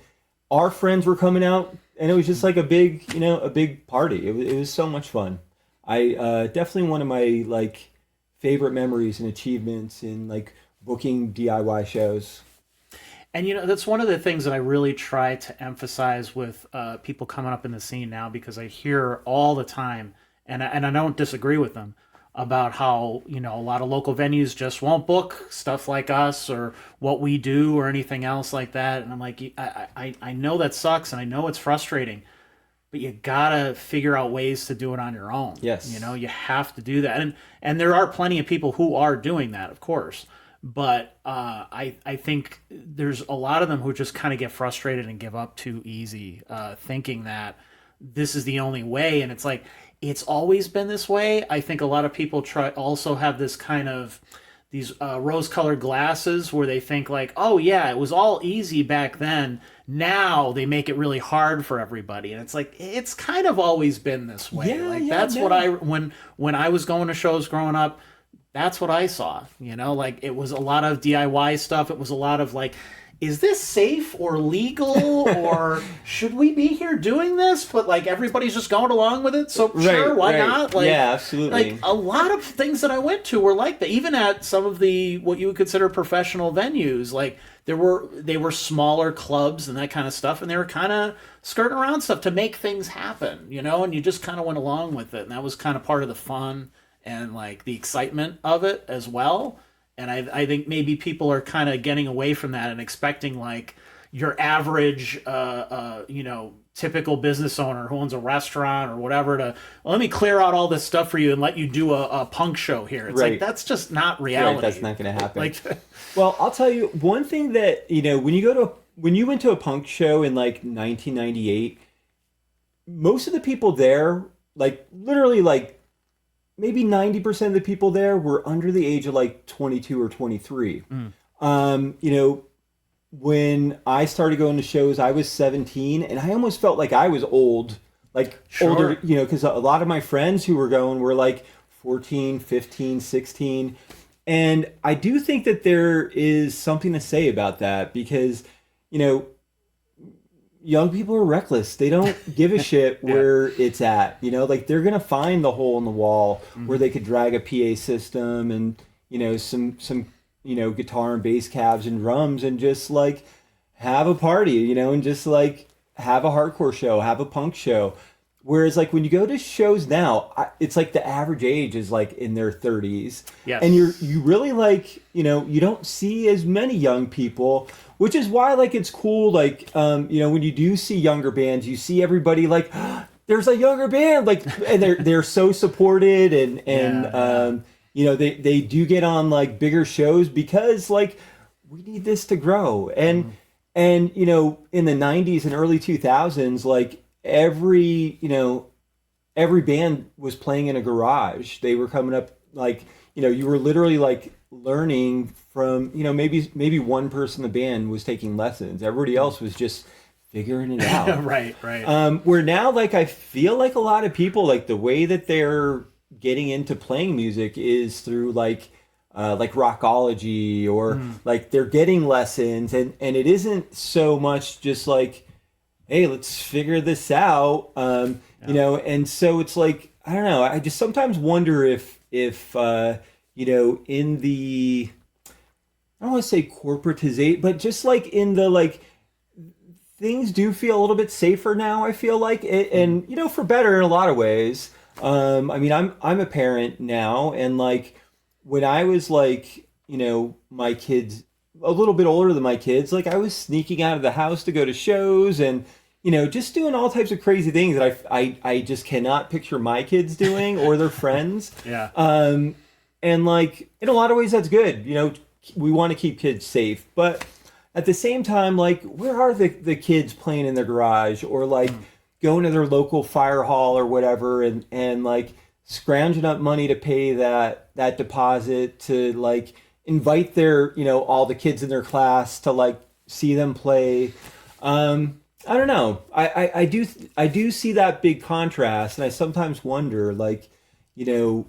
our friends were coming out, and it was just like a big party. It was so much fun. I definitely one of my, like, favorite memories and achievements in, like, booking DIY shows. And, that's one of the things that I really try to emphasize with people coming up in the scene now, because I hear all the time, and I don't disagree with them, about how, a lot of local venues just won't book stuff like us or what we do or anything else like that. And I'm like, I know that sucks, and I know it's frustrating, but you gotta figure out ways to do it on your own. Yes. You have to do that. And there are plenty of people who are doing that, of course. But I think there's a lot of them who just kind of get frustrated and give up too easy, thinking that this is the only way. And it's like, it's always been this way. I think a lot of people also have this kind of these rose-colored glasses where they think like, oh yeah, it was all easy back then. Now they make it really hard for everybody. And it's like, it's kind of always been this way. What when I was going to shows growing up, that's what I saw, like it was a lot of DIY stuff. It was a lot of like, is this safe or legal or should we be here doing this? But like everybody's just going along with it. So sure, why not? Like, yeah, absolutely. Like a lot of things that I went to were like that. Even at some of what you would consider professional venues, like they were smaller clubs and that kind of stuff. And they were kind of skirting around stuff to make things happen, and you just kind of went along with it. And that was kind of part of the fun and like the excitement of it as well. And I think maybe people are kind of getting away from that and expecting like your average, typical business owner who owns a restaurant or whatever to, let me clear out all this stuff for you and let you do a punk show here. It's like, that's just not reality. Right, that's not going to happen. Like, well, I'll tell you one thing that, when you went to a punk show in like 1998, most of the people there, like literally like, maybe 90% of the people there were under the age of like 22 or 23. When I started going to shows, I was 17, and I almost felt like I was old, older, because a lot of my friends who were going were like 14, 15, 16. And I do think that there is something to say about that because, young people are reckless. They don't give a shit where it's at. Like they're gonna find the hole in the wall where they could drag a PA system and some guitar and bass cabs and drums and just like have a party, and just like have a hardcore show, have a punk show. Whereas like when you go to shows now, it's like the average age is like in their 30s. Yes. And you really like, you don't see as many young people, which is why like it's cool. Like, when you do see younger bands, you see everybody like, there's a younger band, like, and they're so supported and they do get on like bigger shows because like we need this to grow. And in the 90s and early 2000s, like, every band was playing in a garage. They were coming up like, you were literally like learning from, maybe one person in the band was taking lessons. Everybody else was just figuring it out. Right. Where now, like, I feel like a lot of people, like the way that they're getting into playing music is through like Rockology, or like they're getting lessons, and it isn't so much just like, hey, let's figure this out, you know. And so it's like, I don't know, I just sometimes wonder if you know, in the, I don't want to say corporatization, but just like in the like, things do feel a little bit safer now, I feel like it, and you know, for better in a lot of ways. I mean, I'm a parent now, and like when I was like, you know, my kids a little bit older than my kids, like I was sneaking out of the house to go to shows, and you know, just doing all types of crazy things that I just cannot picture my kids doing or their friends. Yeah. And like in a lot of ways that's good. You know, we want to keep kids safe, but at the same time, like, where are the kids playing in their garage, or like going to their local fire hall or whatever, and like scrounging up money to pay that deposit to like invite their, you know, all the kids in their class to like see them play. I don't know. I do see that big contrast, and I sometimes wonder, like, you know,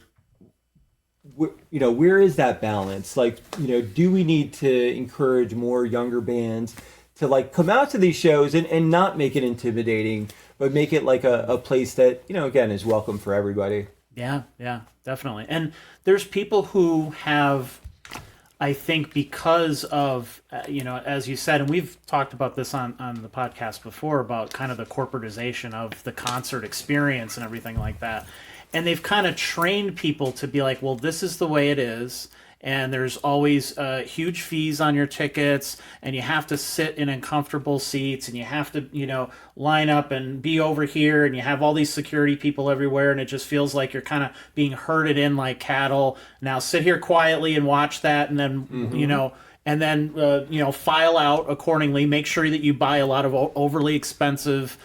where is that balance? Like, you know, do we need to encourage more younger bands to like come out to these shows and not make it intimidating, but make it like a place that, you know, again, is welcome for everybody? Yeah, definitely. And there's people who have, I think, because of, you know, as you said, and we've talked about this on the podcast before, about kind of the corporatization of the concert experience and everything like that. And they've kind of trained people to be like, well, this is the way it is. And there's always huge fees on your tickets, and you have to sit in uncomfortable seats, and you have to, you know, line up and be over here, and you have all these security people everywhere, and it just feels like you're kind of being herded in like cattle. Now sit here quietly and watch that, and then, you know, and then, you know, file out accordingly. Make sure that you buy a lot of overly expensive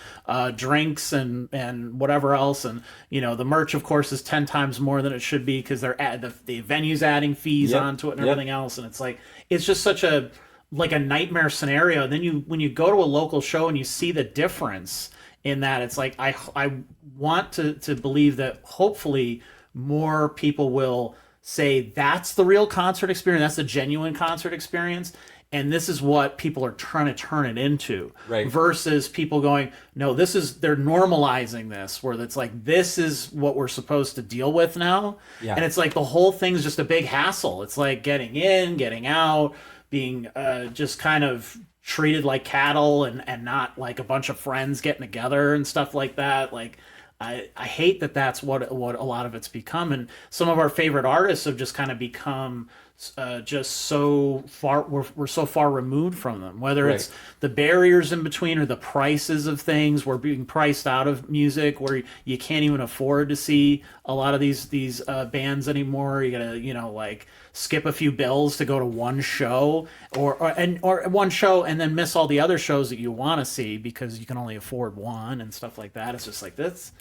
drinks and whatever else. And, you know, the merch, of course, is 10 times more than it should be, because they're the venue's adding fees onto it and everything else. And it's like, it's just such a, like a nightmare scenario. Then when you go to a local show and you see the difference in that, it's like, I want to believe that hopefully more people will say that's the real concert experience, that's the genuine concert experience, and this is what people are trying to turn it into. Right. Versus people going, no, they're normalizing this, where it's like, this is what we're supposed to deal with now. Yeah. And it's like the whole thing's just a big hassle. It's like getting in, getting out, being just kind of treated like cattle, and not like a bunch of friends getting together and stuff like that. Like, I hate that that's what a lot of it's become, and some of our favorite artists have just kind of become just so far, we're so far removed from them, whether it's the barriers in between or the prices of things. We're being priced out of music where you can't even afford to see a lot of these bands anymore. You gotta, you know, like skip a few bills to go to one show, or one show and then miss all the other shows that you want to see because you can only afford one and stuff like that. It's just like this.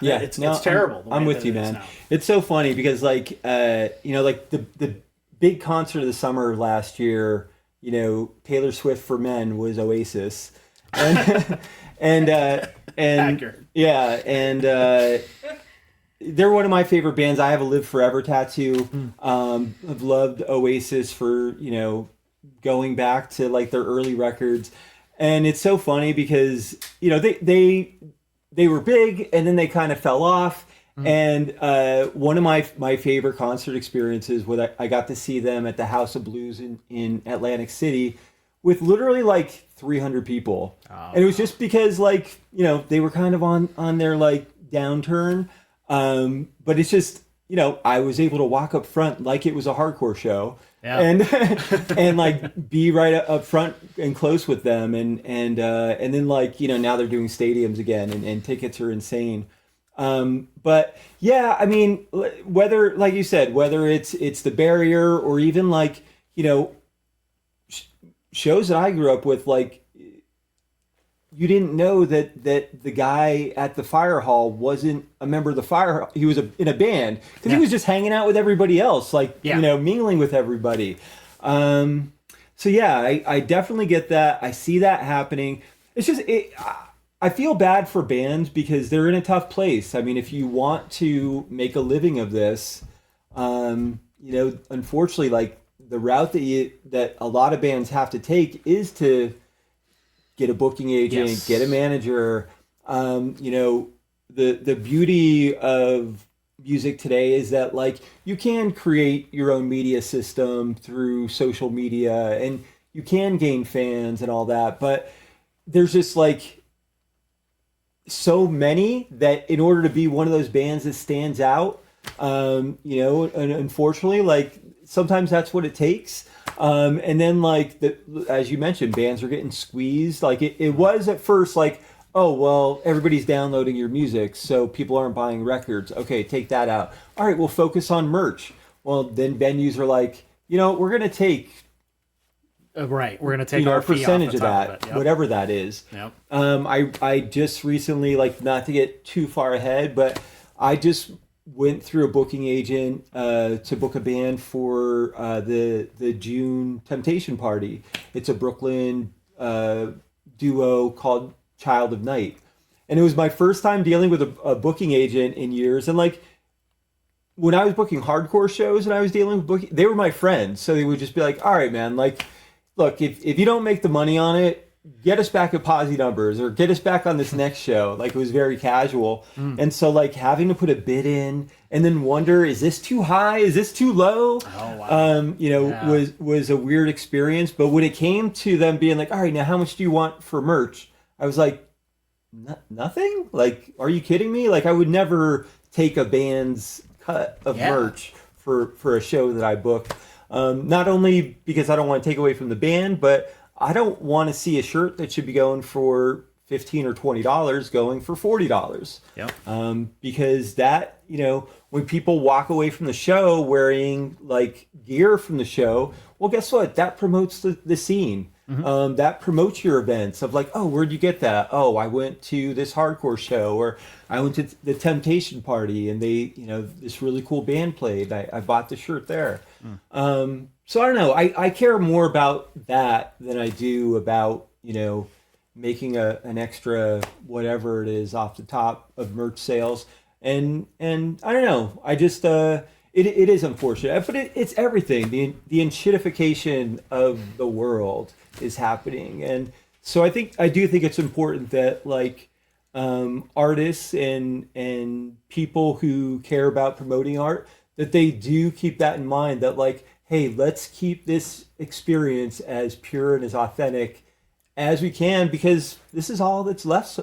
It's terrible. I'm with you, man. It's so funny because, like, you know, like the big concert of the summer last year, you know, Taylor Swift for Men was Oasis, and Accurate. Yeah, and they're one of my favorite bands. I have a Live Forever tattoo. I've loved Oasis for, you know, going back to like their early records, and it's so funny because, you know, they were big and then they kind of fell off. And one of my favorite concert experiences was I got to see them at the House of Blues in Atlantic City with literally like 300 people. And it was just because, like, you know, they were kind of on their like downturn. But it's just, you know, I was able to walk up front like it was a hardcore show. Yeah. And like be right up front and close with them, and then, like, you know, now they're doing stadiums again, and tickets are insane. But yeah, I mean, whether, like you said, whether it's the barrier or even, like, you know, shows that I grew up with, like, you didn't know that the guy at the fire hall wasn't a member of the fire. He was in a band because he was just hanging out with everybody else, like, you know, mingling with everybody. So yeah, I definitely get that. I see that happening. It's just, I feel bad for bands because they're in a tough place. I mean, if you want to make a living of this, unfortunately, like the route that a lot of bands have to take is to get a booking agent, Yes. get a manager. The beauty of music today is that like you can create your own media system through social media and you can gain fans and all that, but there's just like so many that in order to be one of those bands that stands out, and unfortunately, like sometimes that's what it takes. And then like as you mentioned, bands are getting squeezed. Like it was at first like, oh, well, everybody's downloading your music, so people aren't buying records. Okay, take that out. All right, we'll focus on merch. Well, then venues are like, we're going to take right. We're going to take our fee percentage off of the top that, of it. Yep. whatever that is. Yep. I just recently, like, not to get too far ahead, but I just went through a booking agent to book a band for the June Temptation Party. It's a Brooklyn duo called Child of Night. And it was my first time dealing with a booking agent in years. And like when I was booking hardcore shows and I was dealing with booking, they were my friends. So they would just be like, all right, man, like, look, if you don't make the money on it, get us back at Posi Numbers or get us back on this next show. Like it was very casual. And so like having to put a bid in and then wonder, is this too high? Is this too low? Oh, wow. Was a weird experience. But when it came to them being like, all right, now how much do you want for merch? I was like, nothing? Like, are you kidding me? Like I would never take a band's cut of merch for a show that I book. Not only because I don't want to take away from the band, but I don't want to see a shirt that should be going for $15 or $20 going for $40. Yep. Because that, when people walk away from the show wearing like gear from the show, well, guess what? That promotes the scene. Mm-hmm. That promotes your events of like, oh, where'd you get that? Oh, I went to this hardcore show, or I went to the Temptation Party and they, this really cool band played. I bought the shirt there. So I don't know. I care more about that than I do about, making an extra whatever it is off the top of merch sales. And I don't know. I just it is unfortunate, but it's everything. The enshittification of the world is happening, and so I do think it's important that like artists and people who care about promoting art, that they do keep that in mind. That like, hey, let's keep this experience as pure and as authentic as we can, because this is all that's left.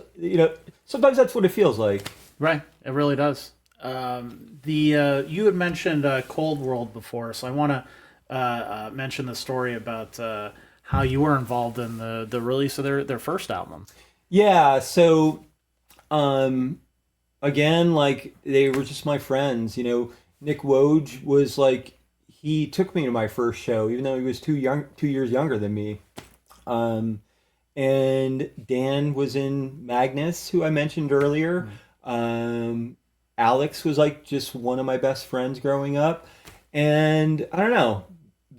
Sometimes that's what it feels like. Right. It really does. You had mentioned Cold World before, so I want to mention the story about how you were involved in the release of their first album. Yeah. So, again, like they were just my friends. Nick Woj was like, he took me to my first show, even though he was 2 years younger than me. And Dan was in Magnus, who I mentioned earlier. Alex was like just one of my best friends growing up. And I don't know,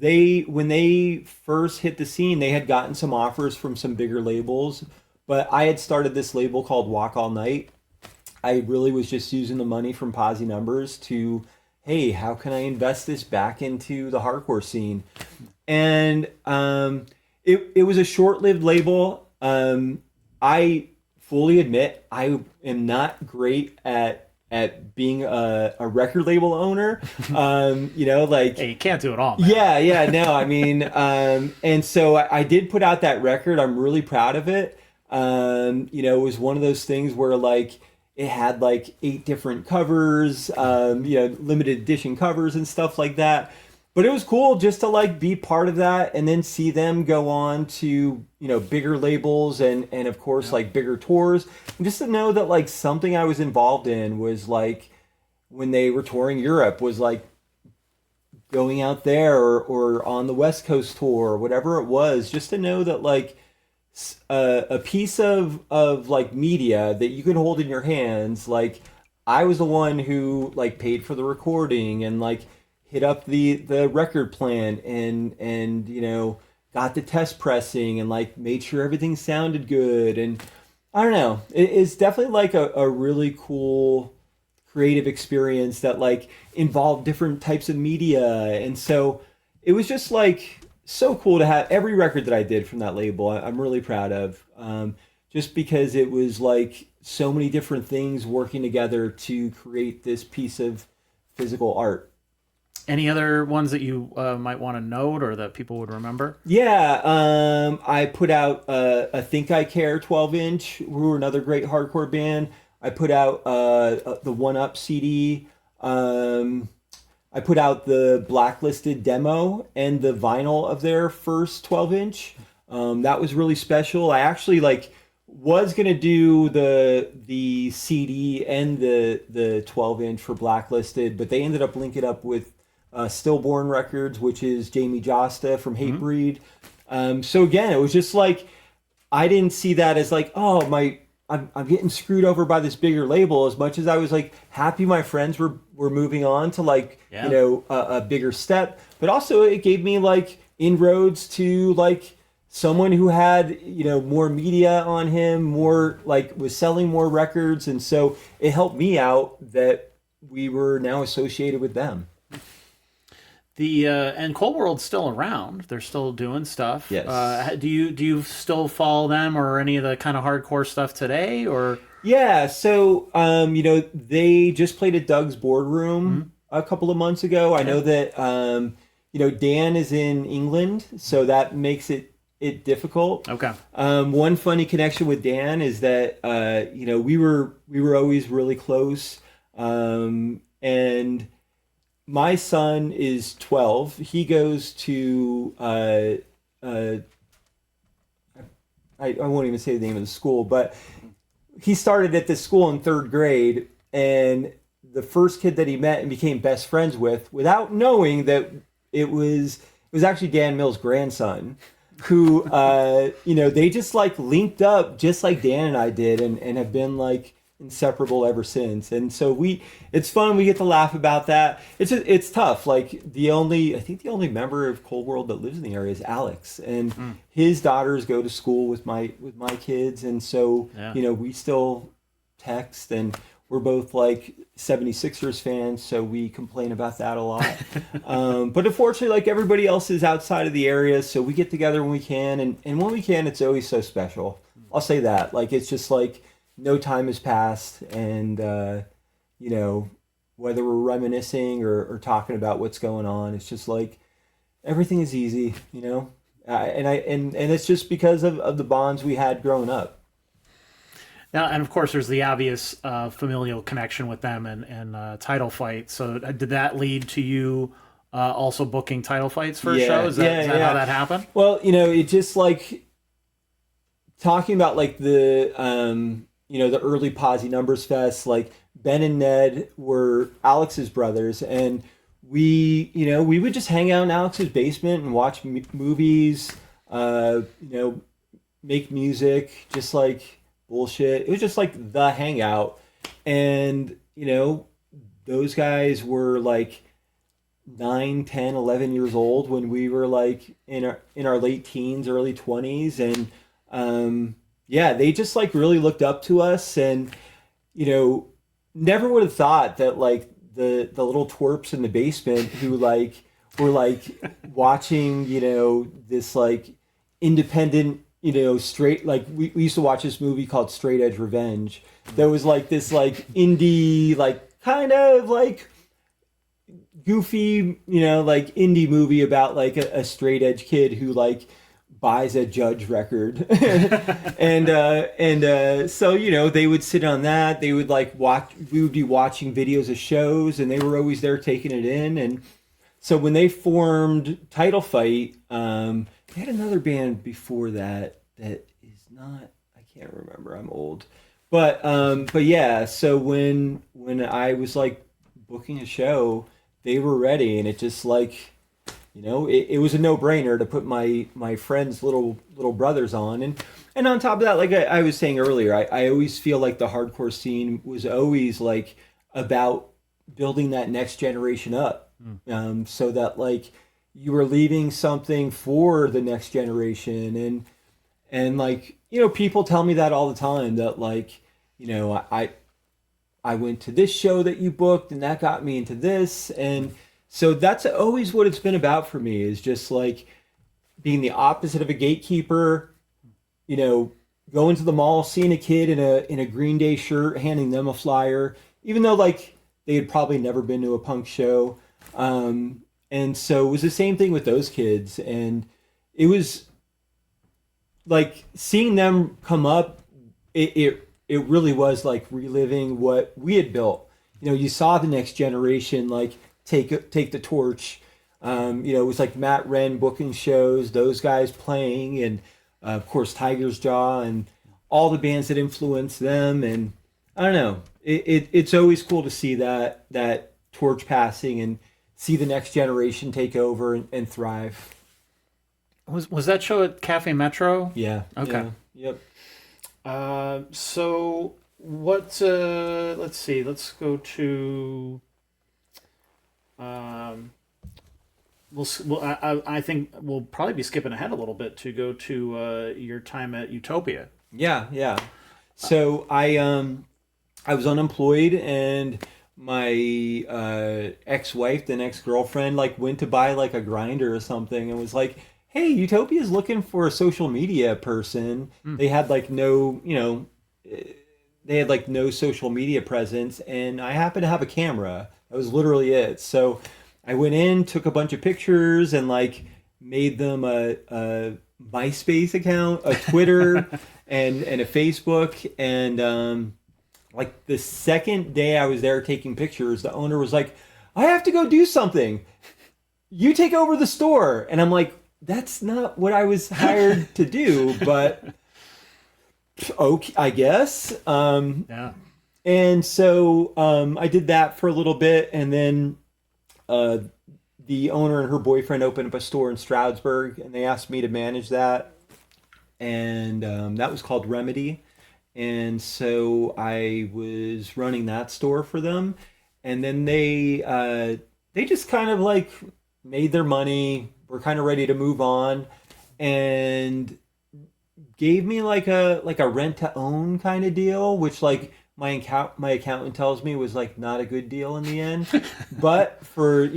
when they first hit the scene, they had gotten some offers from some bigger labels, but I had started this label called Walk All Night. I really was just using the money from Posi Numbers to, hey, how can I invest this back into the hardcore scene? And it was a short-lived label. I fully admit I am not great at being a record label owner. Like, hey, you can't do it all, man. Yeah, no, I mean, and so I did put out that record. I'm really proud of it. It was one of those things where like it had like 8 different covers, limited edition covers and stuff like that. But it was cool just to like be part of that and then see them go on to, bigger labels and of course like bigger tours. And just to know that like something I was involved in was like when they were touring Europe was like going out there or on the West Coast tour or whatever it was, just to know that like a piece of like media that you can hold in your hands, like I was the one who like paid for the recording and like hit up the record plant and got the test pressing and like made sure everything sounded good. And I don't know. It's definitely like a really cool creative experience that like involved different types of media. And so it was just like so cool to have every record that I did from that label. I'm really proud of, just because it was like so many different things working together to create this piece of physical art. Any other ones that you might want to note or that people would remember? Yeah, I put out a Think I Care 12-inch, who were another great hardcore band. I put out the One Up CD. I put out the Blacklisted demo and the vinyl of their first 12-inch. That was really special. I actually like was gonna do the CD and the 12-inch for Blacklisted, but they ended up linking up with Stillborn Records, which is Jamie Josta from Hatebreed. So again, it was just like I didn't see that as like, oh, I'm getting screwed over by this bigger label, as much as I was like happy my friends were moving on to like a bigger step. But also it gave me like inroads to like someone who had more media on him, more like was selling more records, and so it helped me out that we were now associated with them. And Cold World's still around. They're still doing stuff. Yes. Do you still follow them or any of the kind of hardcore stuff today? Or yeah, so they just played at Doug's Boardroom a couple of months ago. I know that Dan is in England, so that makes it difficult. Okay. One funny connection with Dan is that we were always really close, and my son is 12. He goes to I won't even say the name of the school, but he started at this school in 3rd grade, and the first kid that he met and became best friends with, without knowing that it was actually Dan Mills' grandson, who they just like linked up just like Dan and I did, and have been like inseparable ever since. And so it's fun. We get to laugh about that. It's tough. Like I think the only member of Cold World that lives in the area is Alex, and his daughters go to school with my kids, and so we still text, and we're both like 76ers fans, so we complain about that a lot. But unfortunately, like everybody else is outside of the area, so we get together when we can, and when we can, it's always so special. I'll say that. Like it's just like no time has passed, and whether we're reminiscing or talking about what's going on, it's just like everything is easy, and it's just because of the bonds we had growing up. Now, and of course, there's the obvious familial connection with them and title fight. So, did that lead to you also booking title fights for a show? Is that how that happened? Well, it just like talking about like the the early Posi Numbers Fest. Like Ben and Ned were Alex's brothers, and we would just hang out in Alex's basement and watch movies, make music, just like bullshit. It was just like the hangout, and those guys were like 9, 10, 11 years old when we were like in our late teens, early 20s, and they just like really looked up to us, and never would have thought that like the little twerps in the basement who like were like watching this like independent straight, like we used to watch this movie called Straight Edge Revenge. There was like this like indie, like kind of like goofy, like indie movie about like a straight edge kid who like buys a Judge record. and so they would sit on that. They would like we would be watching videos of shows, and they were always there taking it in. And so when they formed Title Fight, they had another band before that is not, I can't remember, I'm old. But yeah, so when I was like booking a show, they were ready, and it just like, it was a no-brainer to put my friends' little brothers on. And on top of that, like I was saying earlier, I always feel like the hardcore scene was always like about building that next generation up. So that like you were leaving something for the next generation, And like, people tell me that all the time that like, I went to this show that you booked and that got me into this. And so that's always what it's been about for me, is just like being the opposite of a gatekeeper, going to the mall, seeing a kid in a Green Day shirt, handing them a flyer, even though like they had probably never been to a punk show. And so it was the same thing with those kids. And it was like seeing them come up, it really was like reliving what we had built. You saw the next generation like take the torch. It was like Matt Wren booking shows, those guys playing, and of course Tiger's Jaw and all the bands that influenced them. And I don't know, it's always cool to see that torch passing and see the next generation take over and thrive. Was that show at Cafe Metro? Yeah. Okay. Yeah. Yep. So what? Let's see. Let's go to. I think we'll probably be skipping ahead a little bit to go to your time at Utopia. Yeah. So I was unemployed, and my ex-wife, then ex-girlfriend, like went to buy like a grinder or something, and was like, "Hey, Utopia's looking for a social media person." They had like no social media presence, and I happened to have a camera. That was literally it. So I went in, took a bunch of pictures, and like made them a MySpace account, a Twitter, and a Facebook. And like the second day I was there taking pictures, the owner was like, "I have to go do something. You take over the store." And I'm like, "That's not what I was hired to do, but okay, I guess." Yeah. And so I did that for a little bit, and then the owner and her boyfriend opened up a store in Stroudsburg, and they asked me to manage that, and that was called Remedy. And so I was running that store for them, and then they just kind of like made their money, were kind of ready to move on, and gave me like a rent to own kind of deal, which like my accountant tells me was like not a good deal in the end. But for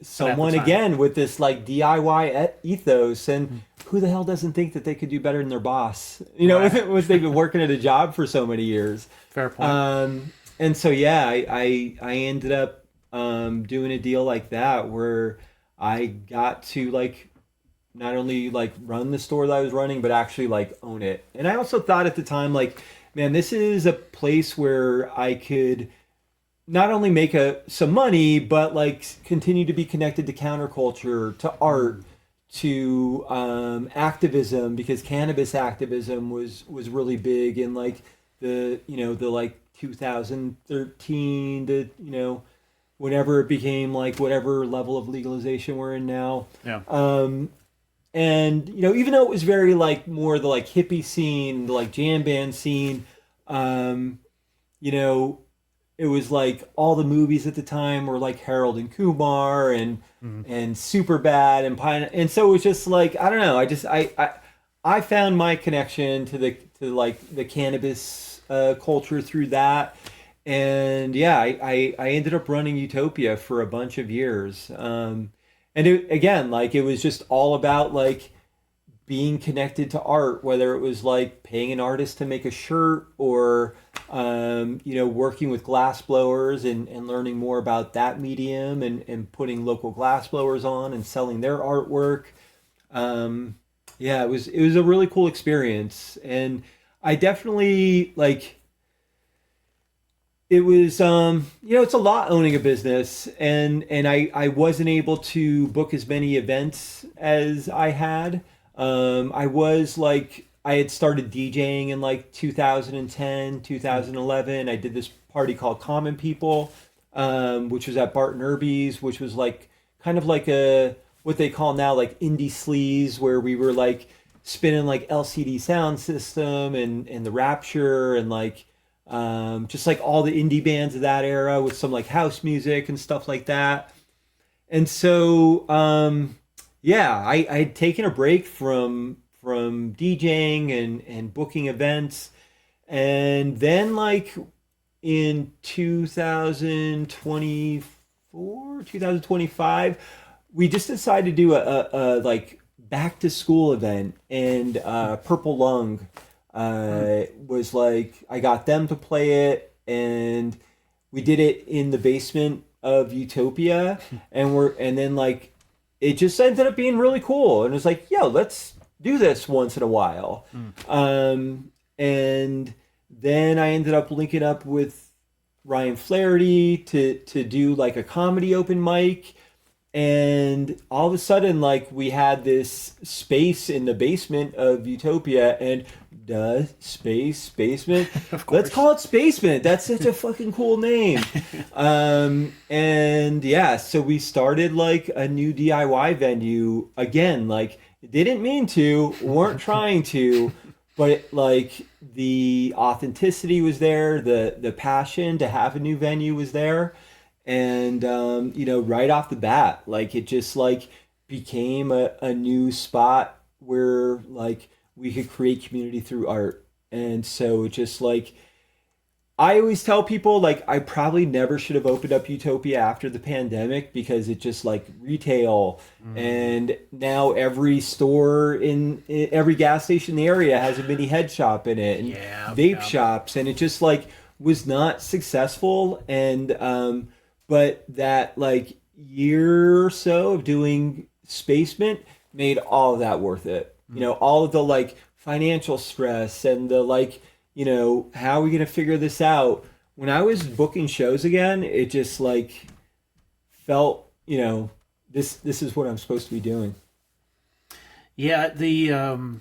someone again with this like DIY ethos, and who the hell doesn't think that they could do better than their boss? Right. If they've been working at a job for so many years. Fair point. And so yeah, I ended up doing a deal like that where I got to like not only like run the store that I was running, but actually like own it. And I also thought at the time, like, man, this is a place where I could not only make some money, but like continue to be connected to counterculture, to art, to activism, because cannabis activism was really big in like the like 2013 to whenever it became like whatever level of legalization we're in now. Yeah. And even though it was very like more the like hippie scene, the like jam band scene, it was like all the movies at the time were like Harold and Kumar and Superbad and Pine, and so it was just like I don't know. I found my connection to the cannabis culture through that, and yeah, I ended up running Utopia for a bunch of years. And it was just all about like being connected to art, whether it was like paying an artist to make a shirt or, working with glass blowers and learning more about that medium and putting local glass blowers on and selling their artwork. It was a really cool experience. And I definitely like, it was, it's a lot owning a business, and I wasn't able to book as many events as I had. I had started DJing in like 2010, 2011. I did this party called Common People, which was at Barton Irby's, which was like kind of like what they call now like indie sleaze, where we were like spinning like LCD sound system and the Rapture and like just like all the indie bands of that era with some like house music and stuff like that. And so I had taken a break from from DJing and booking events. And then like in 2025, we just decided to do a like back to school event, and Purple Lung was like, I got them to play it, and we did it in the basement of Utopia, and then like it just ended up being really cool, and it was like, yo, let's do this once in a while. And then I ended up linking up with Ryan Flaherty to do like a comedy open mic. And all of a sudden, like, we had this space in the basement of Utopia, and Spacement. Let's call it Spacement. That's such a fucking cool name. And yeah, so we started like a new DIY venue again. Like, didn't mean to, weren't trying to, but like the authenticity was there, the passion to have a new venue was there. And, you know, right off the bat, like it just like became a new spot where like we could create community through art. And so it just like, I always tell people like I probably never should have opened up Utopia after the pandemic, because it just like retail, and now every store in every gas station in the area has a mini head shop in it, and vape shops, and it just like was not successful. And, but that like year or so of doing Spacement made all of that worth it. You know, all of the like financial stress and the like, you know, how are we going to figure this out? When I was booking shows again, it just like felt, you know, this is what I'm supposed to be doing. Yeah, the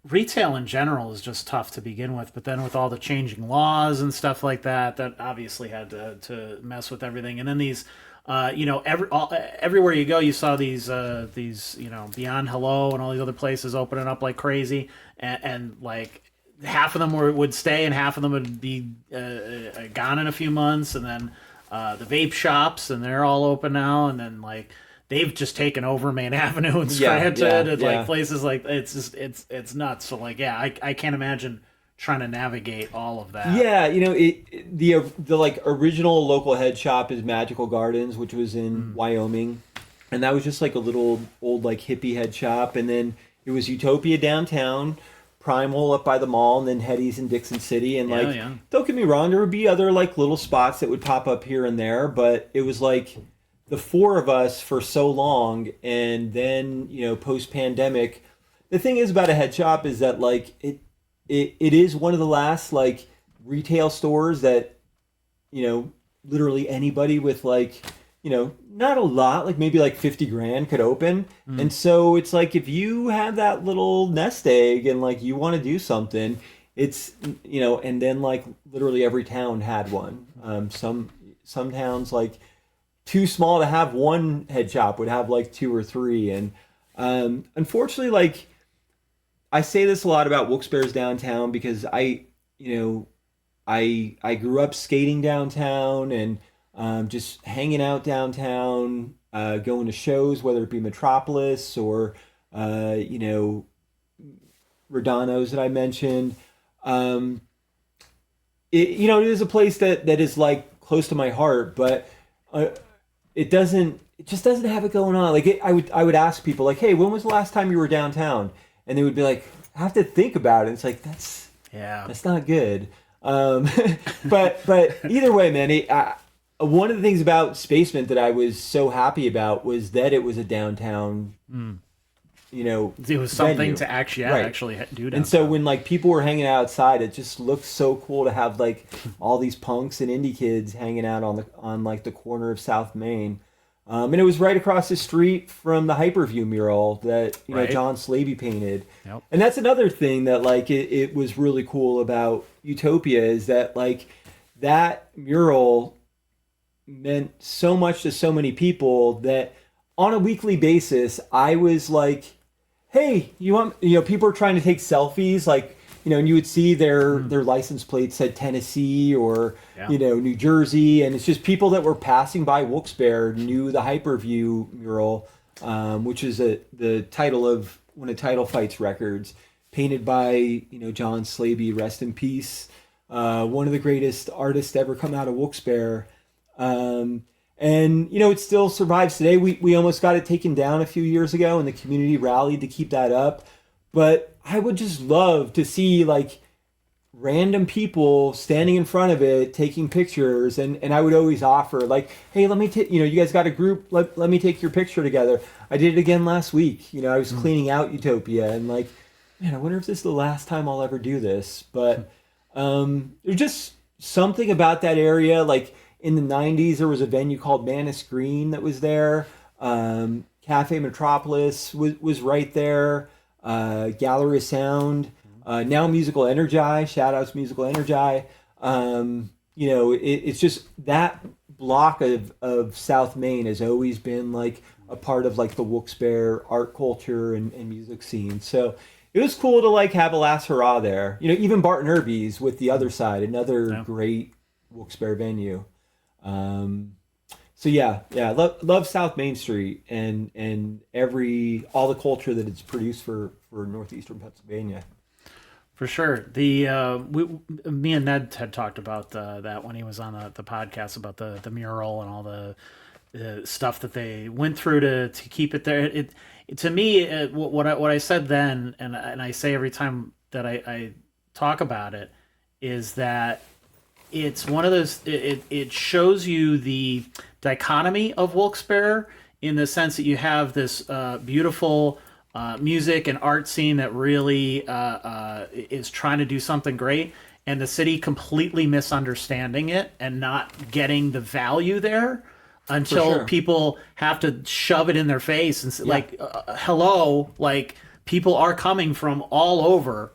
retail in general is just tough to begin with, but then with all the changing laws and stuff like that, that obviously had to mess with everything. And then these, you know, everywhere you go, you saw these, you know, Beyond Hello and all these other places opening up like crazy, and like half of them would stay and half of them would be gone in a few months. And then the vape shops, and they're all open now, and then like they've just taken over Main Avenue and Scranton and like places like it's just it's nuts. So like I can't imagine trying to navigate all of that. Yeah, you know, the like original local head shop is Magical Gardens, which was in Wyoming, and that was just like a little old like hippie head shop. And then it was Utopia downtown, Primal up by the mall, and then Hetty's in Dixon City. And like, don't get me wrong, there would be other like little spots that would pop up here and there, but it was like the four of us for so long. And then, you know, post pandemic, the thing is about a head shop is that like it is one of the last like retail stores that, you know, literally anybody with like, you know, not a lot, like maybe like 50 grand could open. And so it's like, if you have that little nest egg and like you want to do something, it's, you know, and then like literally every town had one. Some towns like too small to have one head shop would have like two or three. And unfortunately, like I say this a lot about Wilkes-Barre's downtown, because I grew up skating downtown and just hanging out downtown, going to shows, whether it be Metropolis or, you know, Rodano's that I mentioned. You know, it is a place that is like close to my heart, but it just doesn't have it going on. Like I would ask people like, hey, when was the last time you were downtown? And they would be like, I have to think about it. It's like, that's not good. But either way, man, one of the things about Spacement that I was so happy about was that it was a downtown, you know, it was something venue. to actually do downtown. And so when like people were hanging out outside, it just looked so cool to have like all these punks and indie kids hanging out on like the corner of South Main. And it was right across the street from the Hyperview mural that, you know, John Slavey painted. Yep. And that's another thing that like it was really cool about Utopia, is that like that mural meant so much to so many people that on a weekly basis I was like, hey, people are trying to take selfies, like, you know, and you would see their license plates said Tennessee or, you know, New Jersey. And it's just people that were passing by Wilkes-Barre knew the Hyperview mural, which is the title of one of Title Fight's records, painted by John Slaby, rest in peace. One of the greatest artists to ever come out of Wilkes-Barre. And it still survives today. We almost got it taken down a few years ago, and the community rallied to keep that up. But I would just love to see like random people standing in front of it taking pictures, and I would always offer like, hey, let me take, you guys got a group, let me take your picture together. I did it again last week. I was cleaning out Utopia, and like, man, I wonder if this is the last time I'll ever do this. But there's just something about that area. Like in the 90s, there was a venue called Manus Green that was there. Cafe Metropolis was right there. Gallery of Sound. Now Musical Energi, shout outs Musical Energi. It's just that block of South Main has always been like a part of like the Wilkes-Barre art culture and music scene. So it was cool to like have a last hurrah there. Even Barton Irby's with the other side, another great Wilkes-Barre venue. So yeah, love South Main Street and all the culture that it's produced for northeastern Pennsylvania. For sure. Me and Ned had talked about that when he was on the podcast about the mural and all the stuff that they went through to keep it there. It to me, what I said then, and I say every time that I talk about it, is that it's one of those. It shows you the dichotomy of Wilkes-Barre in the sense that you have this beautiful music and art scene that really is trying to do something great, and the city completely misunderstanding it and not getting the value there until people have to shove it in their face and say, like, hello, like people are coming from all over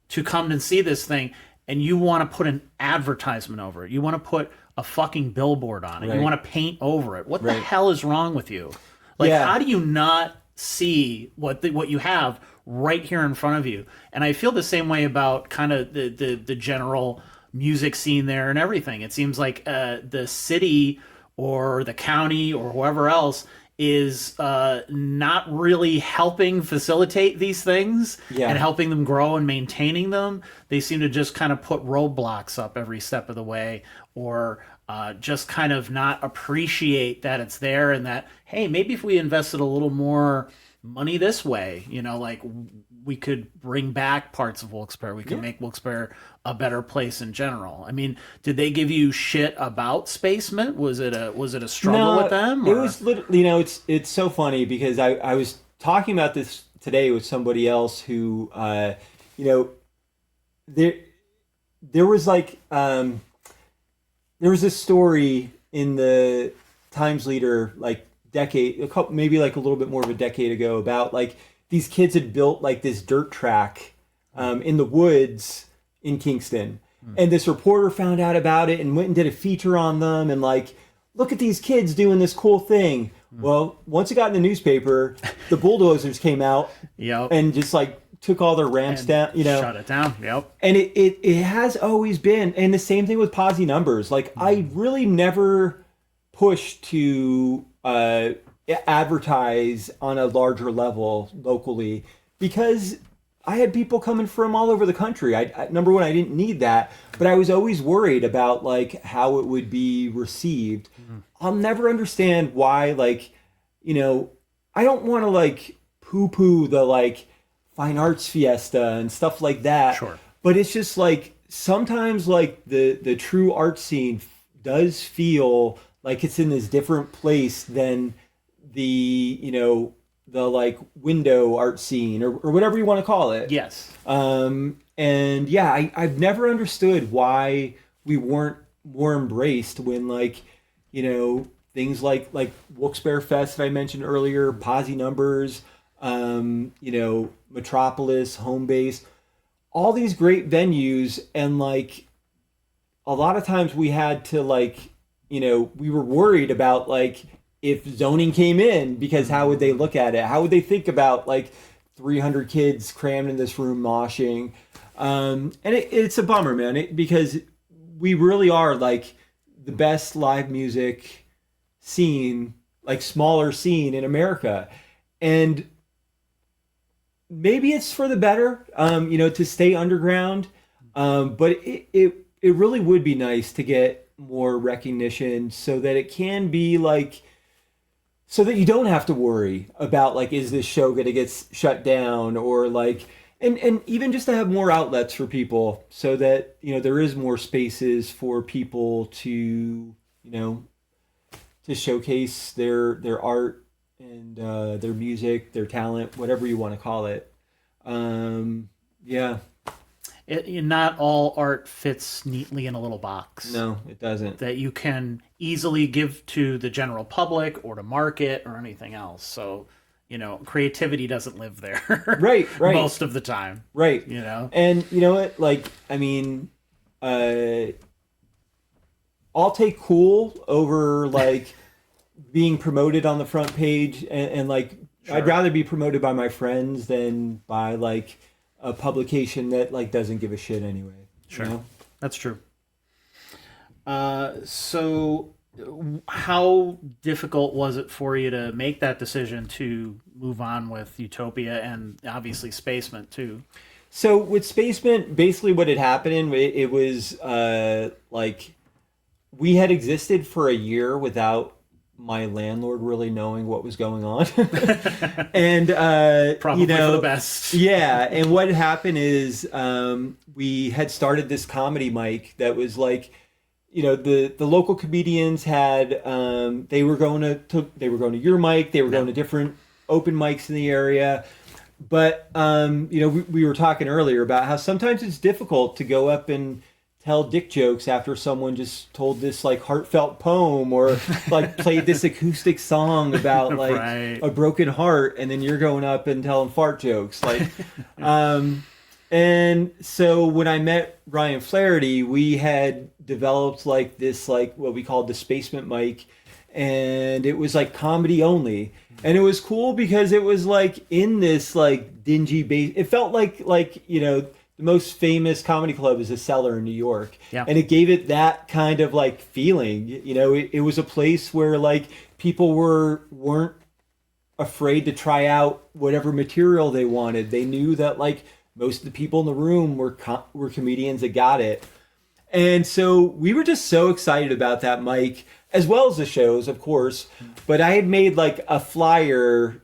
to come and see this thing, and you want to put an advertisement over it. You want to put a fucking billboard on it. Right. You want to paint over it. What the hell is wrong with you? Like, how do you not see what you have right here in front of you? And I feel the same way about kind of the general music scene there and everything. It seems like the city or the county or whoever else is not really helping facilitate these things and helping them grow and maintaining them. They seem to just kind of put roadblocks up every step of the way, or just kind of not appreciate that it's there, and that, hey, maybe if we invested a little more money this way, like we could bring back parts of Wilkes-Barre. We could make Wilkes-Barre a better place in general. I mean, did they give you shit about Spacement? Was it a struggle with them? Or? It was literally, it's so funny because I was talking about this today with somebody else who, there was like, there was this story in the Times Leader, like maybe like a little bit more of a decade ago, about like these kids had built like this dirt track in the woods in Kingston. And this reporter found out about it and went and did a feature on them and like, look at these kids doing this cool thing. Well, once it got in the newspaper, the bulldozers came out and just like took all their ramps down, shut it down. And it has always been, and the same thing with Posi Numbers. Like I really never pushed to advertise on a larger level locally because I had people coming from all over the country. Number one, I didn't need that, but I was always worried about like how it would be received. I'll never understand why, like, I don't want to like poo-poo the like fine arts fiesta and stuff like that. Sure. But it's just like sometimes like the true art scene does feel like it's in this different place than the like window art scene or whatever you want to call it. Yes. And yeah, I've never understood why we weren't more embraced when like, things like Wilkes-Barre Fest that I mentioned earlier, Posi Numbers, Metropolis, Homebase, all these great venues. And like a lot of times we had to like, we were worried about like if zoning came in, because how would they look at it? How would they think about like 300 kids crammed in this room moshing? And it's a bummer, man, because we really are like the best live music scene, like smaller scene in America. And maybe it's for the better, to stay underground. But it really would be nice to get more recognition so that it can be like, so that you don't have to worry about like, is this show going to get shut down, or like, and even just to have more outlets for people so that, there is more spaces for people to, to showcase their art and their music, their talent, whatever you want to call it. Yeah. Not all art fits neatly in a little box. No, it doesn't. That you can easily give to the general public or to market or anything else. So, creativity doesn't live there. Right. Most of the time. Right. And you know what? like, I mean, I'll take cool over like being promoted on the front page, and like, sure. I'd rather be promoted by my friends than by like a publication that like doesn't give a shit anyway. Sure. That's true. So how difficult was it for you to make that decision to move on with Utopia and obviously Spacement too? So with Spacement, basically what had happened, it was like we had existed for a year without my landlord really knowing what was going on. And probably for the best. Yeah. And what happened is we had started this comedy mic that was like, the local comedians had they were going to your mic, they were going to different open mics in the area. But we were talking earlier about how sometimes it's difficult to go up and tell dick jokes after someone just told this like heartfelt poem, or like played this acoustic song about like right. a broken heart, and then you're going up and telling fart jokes. Like, and so when I met Ryan Flaherty, we had developed like this, like what we called the Spacement mic, and it was like comedy only. And it was cool because it was like in this like dingy base. It felt like, the most famous comedy club is the Cellar in New York. Yeah. And it gave it that kind of like feeling. It was a place where like people weren't afraid to try out whatever material they wanted. They knew that like most of the people in the room were comedians that got it. And so we were just so excited about that mic, as well as the shows, of course. But I had made like a flyer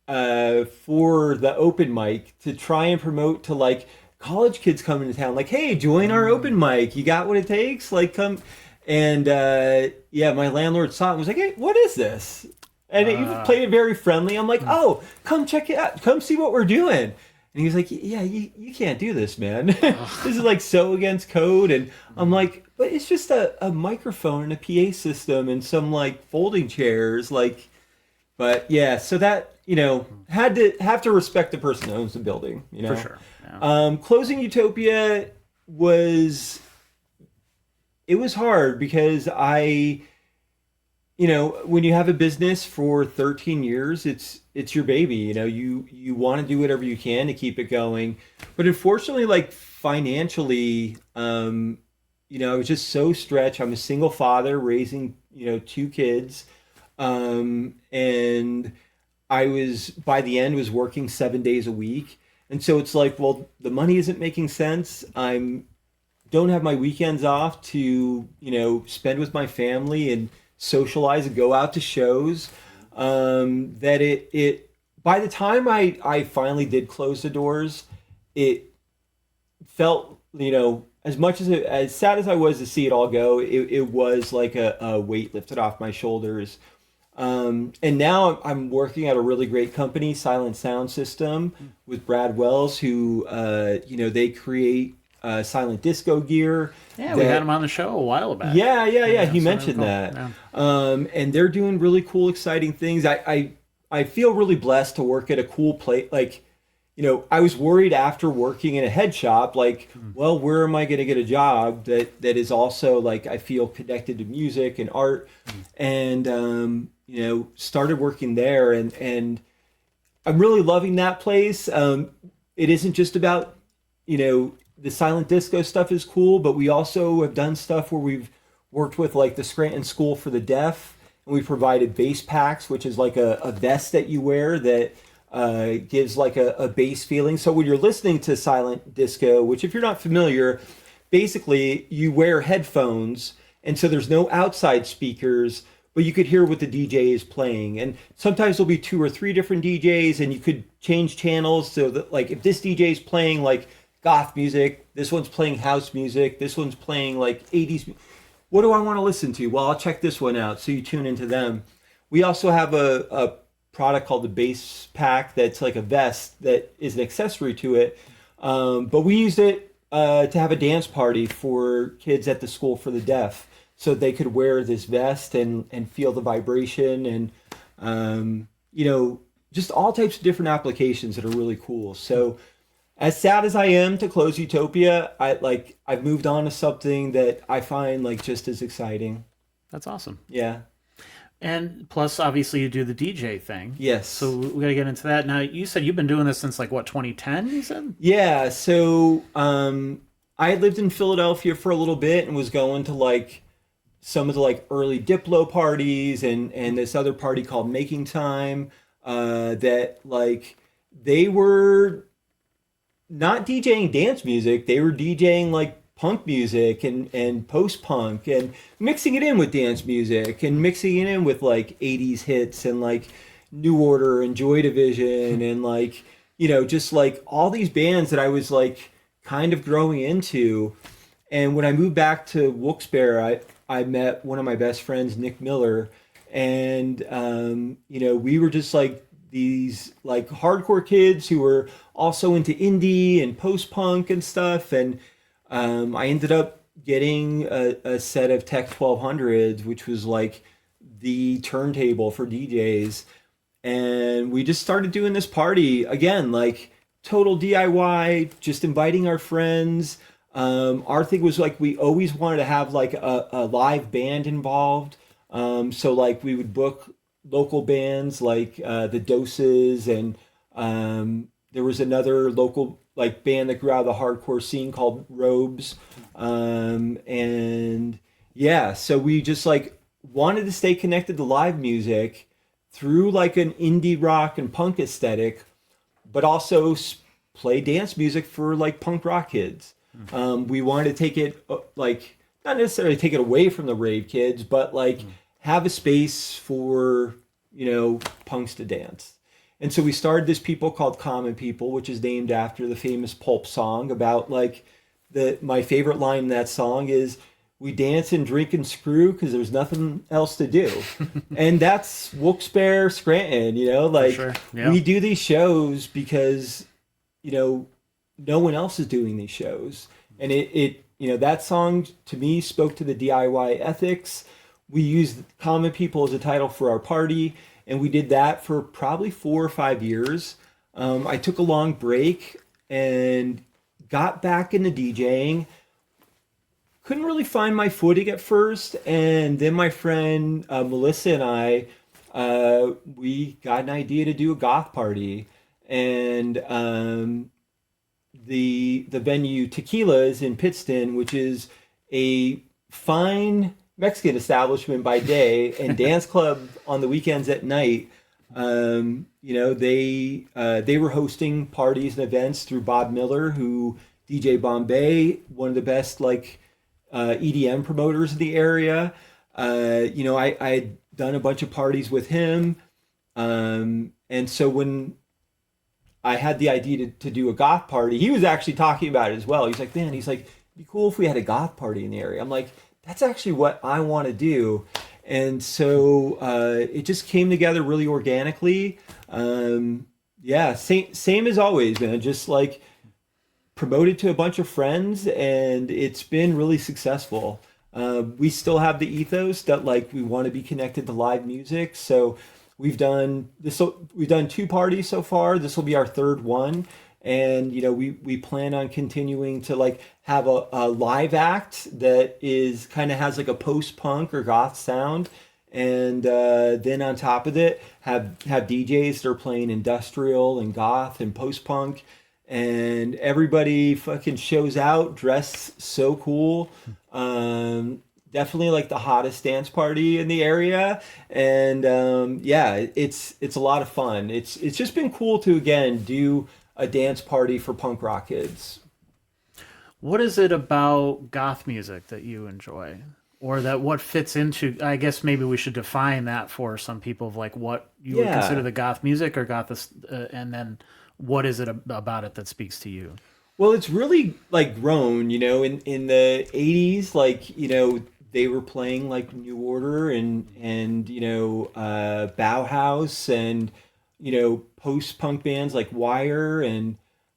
for the open mic to try and promote to like college kids coming to town, like, hey, join our open mic. You got what it takes? Like, come. And my landlord saw it and was like, hey, what is this? And he played it very friendly. I'm like, oh, come check it out. Come see what we're doing. And he was like, yeah, you can't do this, man. This is like so against code. And I'm like, but it's just a microphone and a PA system and some like folding chairs. Like, but yeah, so that, have to respect the person who owns the building, For sure. Yeah. Closing Utopia was hard because when you have a business for 13 years, it's your baby. You want to do whatever you can to keep it going. But unfortunately, like financially, I was just so stretched. I'm a single father raising, 2 kids. And I was, by the end, was working 7 days a week. And so it's like, well, the money isn't making sense. Don't have my weekends off to, spend with my family and socialize and go out to shows. That it by the time I finally did close the doors, it felt, as much as sad as I was to see it all go, it was like a weight lifted off my shoulders. And now I'm working at a really great company, Silent Sound System, with Brad Wells, who, they create silent disco gear. Yeah, we had him on the show a while back. Yeah. He mentioned that. Yeah. And they're doing really cool, exciting things. I feel really blessed to work at a cool place. Like, I was worried after working in a head shop, like, well, where am I going to get a job that is also like, I feel connected to music and art, and, started working there, and I'm really loving that place. It isn't just about, the silent disco stuff is cool, but we also have done stuff where we've worked with like the Scranton School for the Deaf, and we provided bass packs, which is like a vest that you wear that gives like a bass feeling. So when you're listening to silent disco, which if you're not familiar, basically you wear headphones, and so there's no outside speakers, but you could hear what the DJ is playing. And sometimes there'll be 2 or 3 different DJs, and you could change channels so that, like, if this DJ is playing like goth music, this one's playing house music, this one's playing like 80s. What do I want to listen to? Well, I'll check this one out. So you tune into them. We also have a product called the Bass Pack that's like a vest that is an accessory to it. But we used it to have a dance party for kids at the School for the Deaf, so they could wear this vest and feel the vibration and, just all types of different applications that are really cool. So as sad as I am to close Utopia, I've moved on to something that I find like just as exciting. That's awesome. Yeah. And plus, obviously, you do the DJ thing. Yes. So we got to get into that. Now, you said you've been doing this since, like, what, 2010, you said? Yeah. So I lived in Philadelphia for a little bit and was going to, like, some of the, like, early Diplo parties and this other party called Making Time that, like, they were not DJing dance music. They were DJing, like, punk music and post-punk and mixing it in with dance music and mixing it in with like 80s hits and like New Order and Joy Division and like, just like all these bands that I was like kind of growing into. And when I moved back to Wilkes-Barre, I met one of my best friends, Nick Miller, and we were just like these like hardcore kids who were also into indie and post-punk and stuff. And I ended up getting a set of Tech 1200s, which was like the turntable for DJs. And we just started doing this party again, like total DIY, just inviting our friends. Our thing was like, we always wanted to have like a live band involved. So like we would book local bands like the Doses, and there was another local like band that grew out of the hardcore scene called Robes. And yeah, so we just like wanted to stay connected to live music through like an indie rock and punk aesthetic, but also play dance music for like punk rock kids. We wanted to take it like, not necessarily take it away from the rave kids, but like have a space for, punks to dance. And so we started this people called Common People, which is named after the famous Pulp song about like my favorite line in that song is, we dance and drink and screw because there's nothing else to do. And that's Wilkes-Barre, Scranton, like sure. Yeah. We do these shows because, no one else is doing these shows. And it that song to me spoke to the DIY ethics. We used Common People as a title for our party. And we did that for probably 4 or 5 years. I took a long break and got back into DJing. Couldn't really find my footing at first. And then my friend Melissa and I, we got an idea to do a goth party. And the venue Tekilas in Pittston, which is a fine Mexican establishment by day and dance club on the weekends at night. They were hosting parties and events through Bob Miller, who DJ Bombay, one of the best like EDM promoters in the area. I had done a bunch of parties with him. And so when I had the idea to do a goth party, he was actually talking about it as well. He's like, man, it'd be cool if we had a goth party in the area. I'm like, that's actually what I want to do. And so it just came together really organically. Same as always, man. Just like promoted to a bunch of friends, and it's been really successful. We still have the ethos that like we want to be connected to live music. So we've done 2 parties so far. This will be our 3rd one. And, we plan on continuing to like have a live act that is kind of has like a post-punk or goth sound. And then on top of it, have DJs that are playing industrial and goth and post-punk. And everybody fucking shows out dressed so cool. definitely like the hottest dance party in the area, and yeah, it's a lot of fun. It's just been cool to again do a dance party for punk rock kids. What is it about goth music that you enjoy? Or that what fits into, I guess maybe we should define that for some people of like what you would consider the goth music or goth, and then what is it about it that speaks to you? Well, it's really like grown, in the 80s, like, they were playing like New Order and Bauhaus and, post-punk bands like Wire and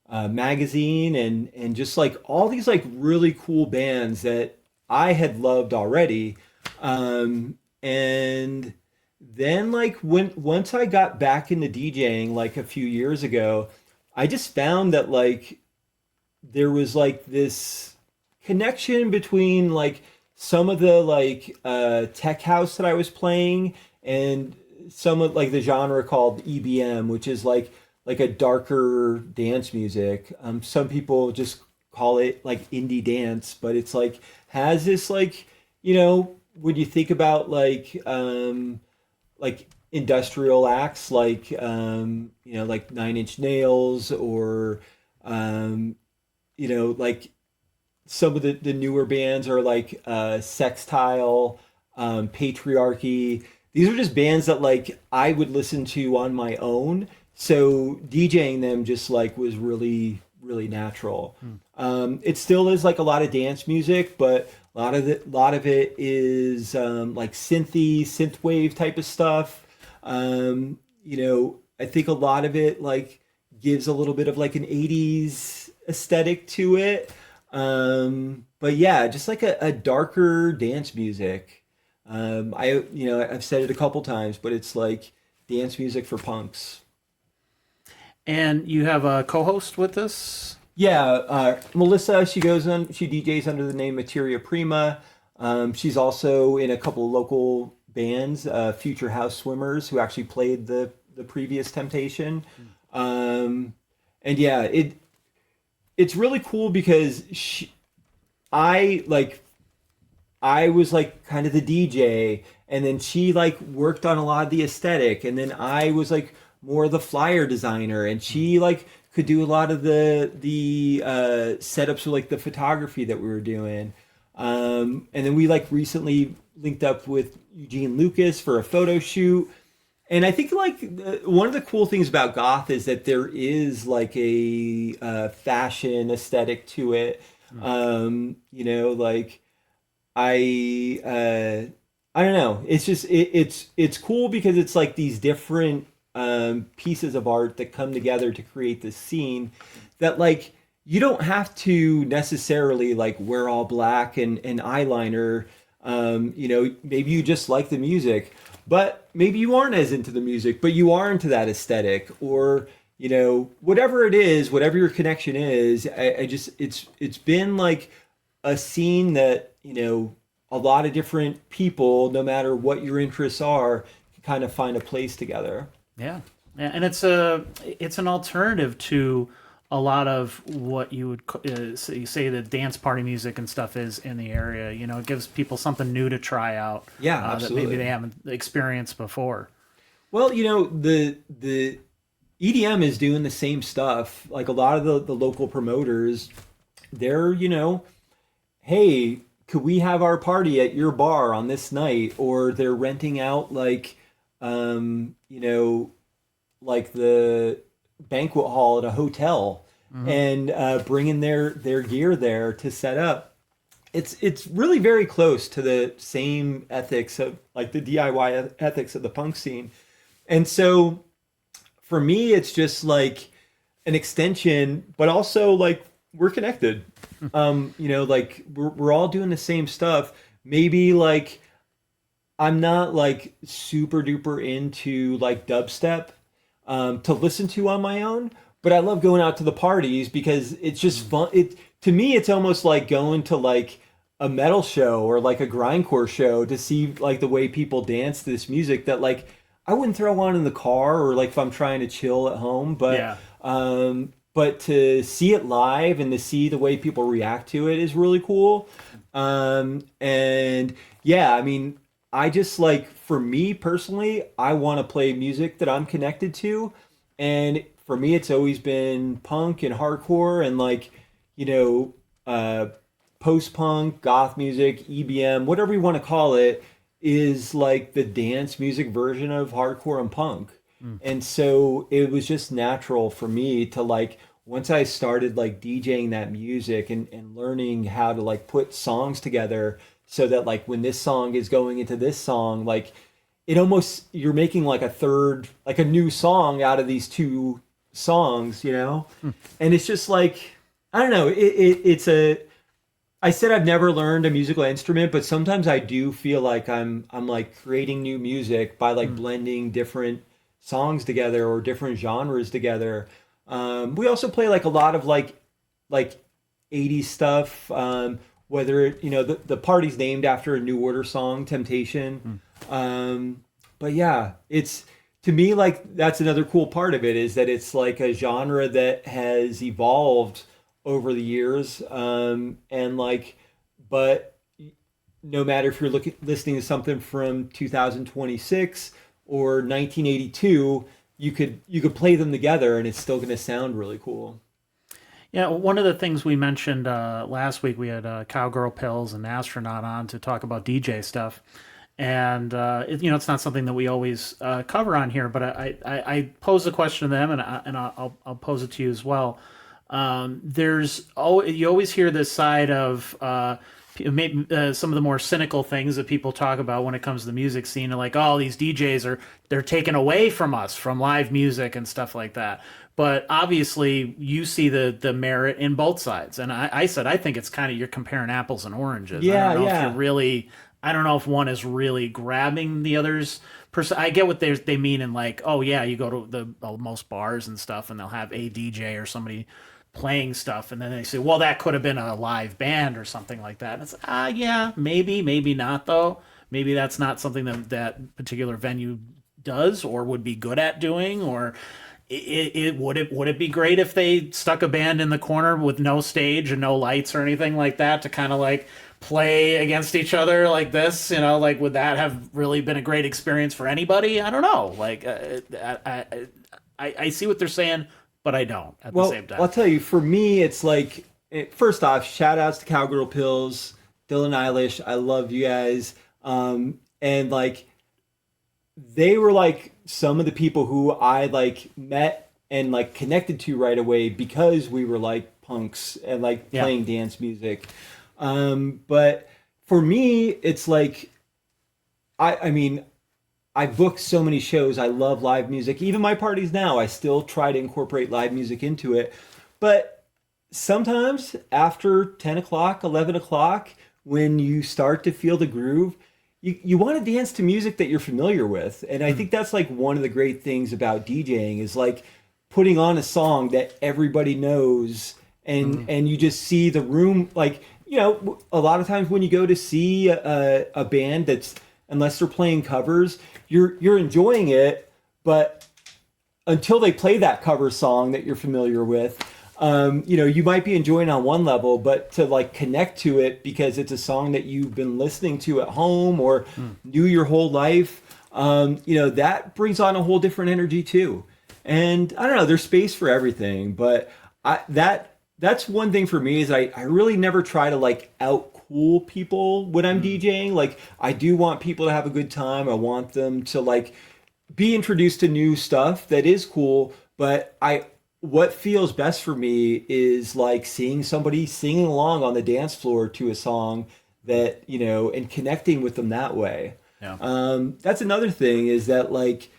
Magazine and just like all these like really cool bands that I had loved already. And then like once I got back into DJing like a few years ago, I just found that like there was like this connection between like some of the like tech house that I was playing and some of like the genre called EBM, which is like a darker dance music. Some people just call it like indie dance, but it's like has this like, when you think about like industrial acts like Nine Inch Nails or like some of the newer bands are like Sextile, Patriarchy. These are just bands that like I would listen to on my own. So DJing them just like was really, really natural. It still is like a lot of dance music, but a lot of it is like synthwave type of stuff. I think a lot of it like gives a little bit of like an 80s aesthetic to it. But yeah, just like a darker dance music. I've said it a couple times, but it's like dance music for punks. And you have a co-host with this? Yeah, Melissa, she DJs under the name Materia Prima. She's also in a couple of local bands, Future House Swimmers, who actually played the previous Temptation. And yeah, it's really cool because I was like kind of the DJ, and then she like worked on a lot of the aesthetic, and then I was like more the flyer designer, and she like could do a lot of the setups for like the photography that we were doing. And then we like recently linked up with Eugene Lucas for a photo shoot. And I think like one of the cool things about goth is that there is like a fashion aesthetic to it. Like I don't know. It's just it's cool because it's like these different pieces of art that come together to create this scene that like you don't have to necessarily like wear all black and eyeliner. Maybe you just like the music, but maybe you aren't as into the music, but you are into that aesthetic, or whatever it is, whatever your connection is. I just it's been like a scene that a lot of different people, no matter what your interests are, can kind of find a place together. Yeah, and it's an alternative to a lot of what you would say the dance party music and stuff is in the area. It gives people something new to try out. Yeah, absolutely. That maybe they haven't experienced before. Well, the EDM is doing the same stuff. Like a lot of the local promoters, they're hey, could we have our party at your bar on this night? Or they're renting out like like the banquet hall at a hotel, and bringing their gear there to set up. It's really very close to the same ethics of like the DIY ethics of the punk scene. And so for me, it's just like an extension, but also like we're connected. Like we're all doing the same stuff. Maybe like I'm not like super duper into like dubstep to listen to on my own, but I love going out to the parties because it's just fun. To me, it's almost like going to like a metal show or like a grindcore show to see like the way people dance to this music that like I wouldn't throw on in the car or like if I'm trying to chill at home. But but to see it live and to see the way people react to it is really cool. And yeah, I mean, I just like, for me personally, I want to play music that I'm connected to. And for me, it's always been punk and hardcore and like, you know, post-punk, goth music, EBM, whatever you want to call it, is like the dance music version of hardcore and punk. And so it was just natural for me to like, once I started like DJing that music and learning how to like put songs together so that like when this song is going into this song, like it almost, you're making like a third, like a new song out of these two songs, you know? And it's just like, I don't know, it's a, I said I've never learned a musical instrument, but sometimes I do feel like I'm like creating new music by like blending different songs together or different genres together. We also play like a lot of like 80s stuff. Whether it, you know, the party's named after a New Order song, Temptation. But yeah, it's, to me, like that's another cool part of it, is that it's like a genre that has evolved over the years. And like, but no matter if you're listening to something from 2026 or 1982, you could play them together and it's still going to sound really cool. Yeah, one of the things we mentioned last week, we had Cowgirl Pills and Astronaut on to talk about DJ stuff. And, you know, it's not something that we always cover on here, but I posed the question to them, and I'll pose it to you as well. You always hear this side of maybe some of the more cynical things that people talk about when it comes to the music scene, like, oh, these DJs they're taken away from us, from live music and stuff like that. But obviously, you see the merit in both sides. And I said, I think it's kind of, you're comparing apples and oranges. Yeah, I don't know yeah. if you're really, I don't know if one is really grabbing the other's. I get what they mean in like, oh yeah, you go to most bars and stuff, and they'll have a DJ or somebody playing stuff, and then they say, well, that could have been a live band or something like that. And it's yeah, maybe not though. Maybe that's not something that particular venue does or would be good at doing. Or would it be great if they stuck a band in the corner with no stage and no lights or anything like that to kind of like play against each other like this, you know, like would that have really been a great experience for anybody? I don't know. Like I see what they're saying, but I don't at the same time. I'll tell you, for me, it's like, first off, shout outs to Cowgirl Pills, Dylan Eilish. I love you guys. And like, they were like some of the people who I like met and like connected to right away because we were like punks and like playing dance music. But for me, it's like, I mean, I book so many shows. I love live music. Even my parties now, I still try to incorporate live music into it. But sometimes after 10 o'clock, 11 o'clock, when you start to feel the groove, you want to dance to music that you're familiar with. And I think that's like one of the great things about DJing is like putting on a song that everybody knows and you just see the room. Like, you know, a lot of times when you go to see a band that's, unless they're playing covers, you're enjoying it, but until they play that cover song that you're familiar with, you know, you might be enjoying on one level, but to like connect to it because it's a song that you've been listening to at home or knew your whole life, you know, that brings on a whole different energy too. And I don't know, there's space for everything, but that's one thing for me is I really never try to like out-cool people when I'm DJing. Like, I do want people to have a good time. I want them to like be introduced to new stuff that is cool, but what feels best for me is like seeing somebody singing along on the dance floor to a song that, you know, and connecting with them that way. Yeah. That's another thing is that like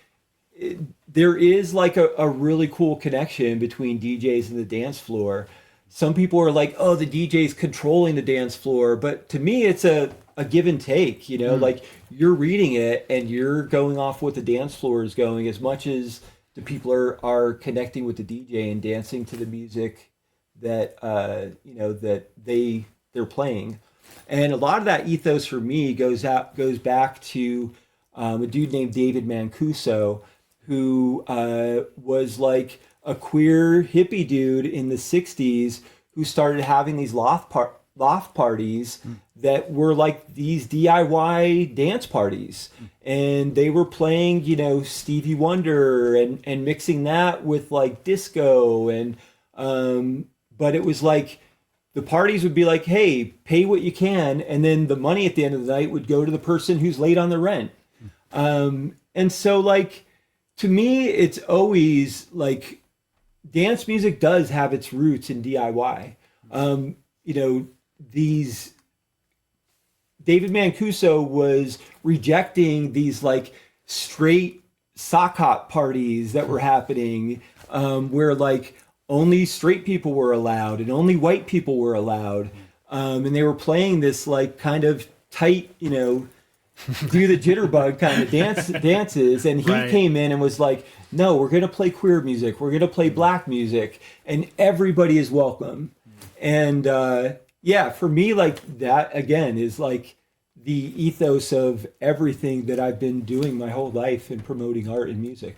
there is like a really cool connection between DJs and the dance floor. Some people are like, oh, the DJ's controlling the dance floor. But to me, it's a give and take, you know, like you're reading it and you're going off what the dance floor is going as much as the people are connecting with the DJ and dancing to the music that, you know, that they're playing. And a lot of that ethos for me goes back to a dude named David Mancuso, who was like a queer hippie dude in the 60s who started having these loft parties that were like these DIY dance parties. And they were playing, you know, Stevie Wonder and mixing that with like disco. And, but it was like, the parties would be like, hey, pay what you can. And then the money at the end of the night would go to the person who's late on the rent. And so like, to me, it's always like dance music does have its roots in DIY. You know, these David Mancuso was rejecting these like straight sock hop parties that were happening, where like only straight people were allowed and only white people were allowed. And they were playing this like kind of tight, you know, do the jitterbug kind of dances. And he came in and was like, no, we're going to play queer music. We're going to play black music and everybody is welcome. And, yeah, for me, like that again is like the ethos of everything that I've been doing my whole life in promoting art and music.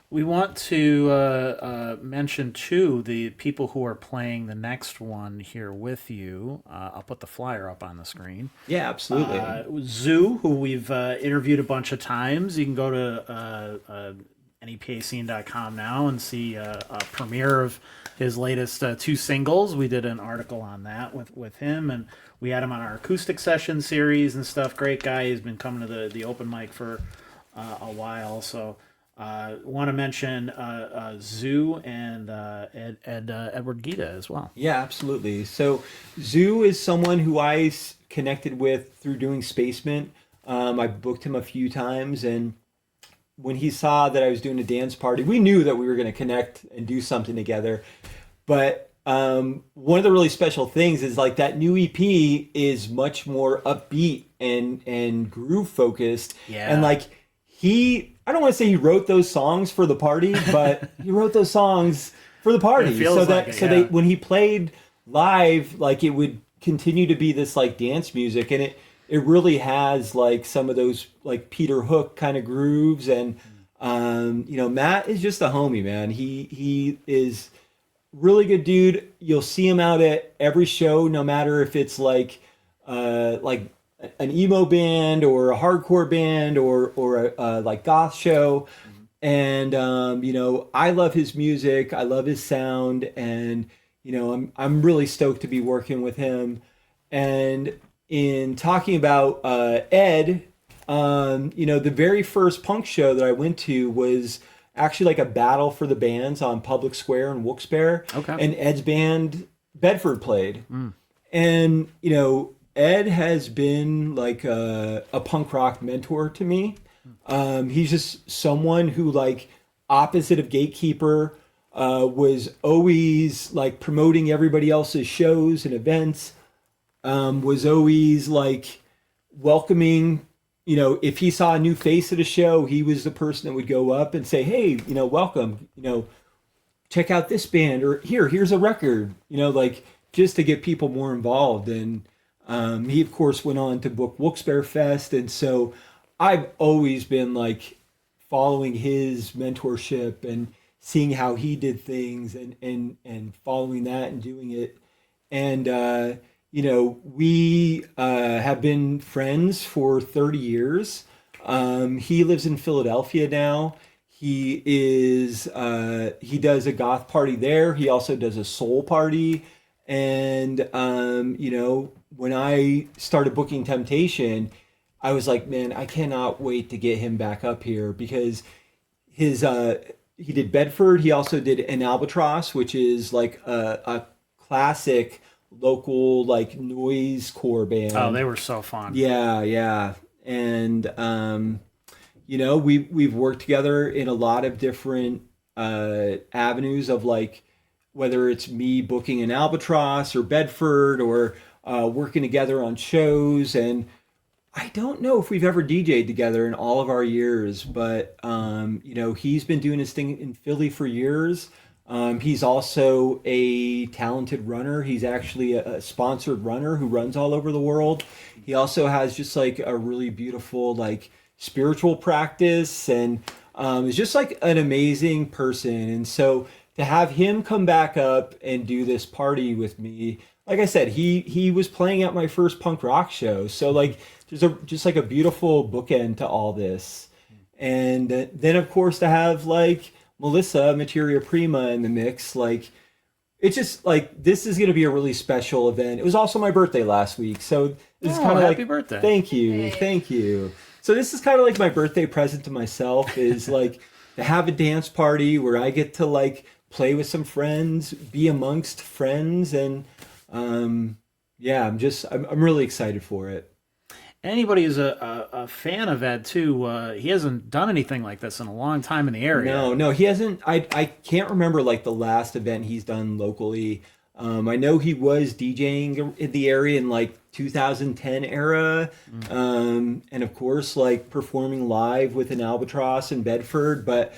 We want to mention, too, the people who are playing the next one here with you. I'll put the flyer up on the screen. Yeah, absolutely. Zoo, who we've interviewed a bunch of times. You can go to NEPAscene.com now and see a premiere of his latest 2 singles. We did an article on that with him, and we had him on our acoustic session series and stuff. Great guy. He's been coming to the open mic for a while, so... want to mention Zoo and Edward Gieda as well. Yeah, absolutely. So Zoo is someone who I connected with through doing Spacement. I booked him a few times, and when he saw that I was doing a dance party, we knew that we were going to connect and do something together. But one of the really special things is like that new EP is much more upbeat and groove focused. Yeah. And like I don't want to say he wrote those songs for the party, but he wrote those songs for the party. They when he played live, like it would continue to be this like dance music, and it really has like some of those like Peter Hook kind of grooves. And you know, Matt is just a homie, man. He is really good dude. You'll see him out at every show, no matter if it's like an emo band or a hardcore band or a like goth show. And you know, I love his music, I love his sound, and you know, I'm really stoked to be working with him. And in talking about Ed, you know, the very first punk show that I went to was actually like a battle for the bands on Public Square in Wilkes-Barre. Okay. And Ed's band Bedford played. And you know, Ed has been like a punk rock mentor to me. He's just someone who, like, opposite of Gatekeeper, was always like promoting everybody else's shows and events, was always like welcoming, you know, if he saw a new face at a show, he was the person that would go up and say, hey, you know, welcome, you know, check out this band, or here's a record, you know, like just to get people more involved. And he, of course, went on to book Wilkes-Barre Fest. And so I've always been like following his mentorship and seeing how he did things and following that and doing it. And, you know, we have been friends for 30 years. He lives in Philadelphia now. He does a goth party there. He also does a soul party. And, you know, when I started booking Temptation, I was like, man, I cannot wait to get him back up here, because he did Bedford. He also did an Albatross, which is like a classic local like noise core band. Oh, they were so fun. Yeah. And, you know, we've worked together in a lot of different avenues of like, whether it's me booking an Albatross or Bedford or working together on shows. And I don't know if we've ever DJ'd together in all of our years, but, you know, he's been doing his thing in Philly for years. He's also a talented runner. He's actually a sponsored runner who runs all over the world. He also has just like a really beautiful, like, spiritual practice. And is just like an amazing person. And so to have him come back up and do this party with me, like I said, he was playing at my first punk rock show. So like there's just like a beautiful bookend to all this. And then of course to have like Melissa, Materia Prima in the mix, like it's just like this is going to be a really special event. It was also my birthday last week, so this is kind of happy birthday. Thank you, thank you. So this is kind of like my birthday present to myself is like to have a dance party where I get to like play with some friends, be amongst friends, and yeah, I'm really excited for it. Anybody who's a fan of Ed too, he hasn't done anything like this in a long time in the area. No, he hasn't. I can't remember like the last event he's done locally. I know he was DJing in the area in like 2010 era, and of course like performing live with an Albatross in Bedford. But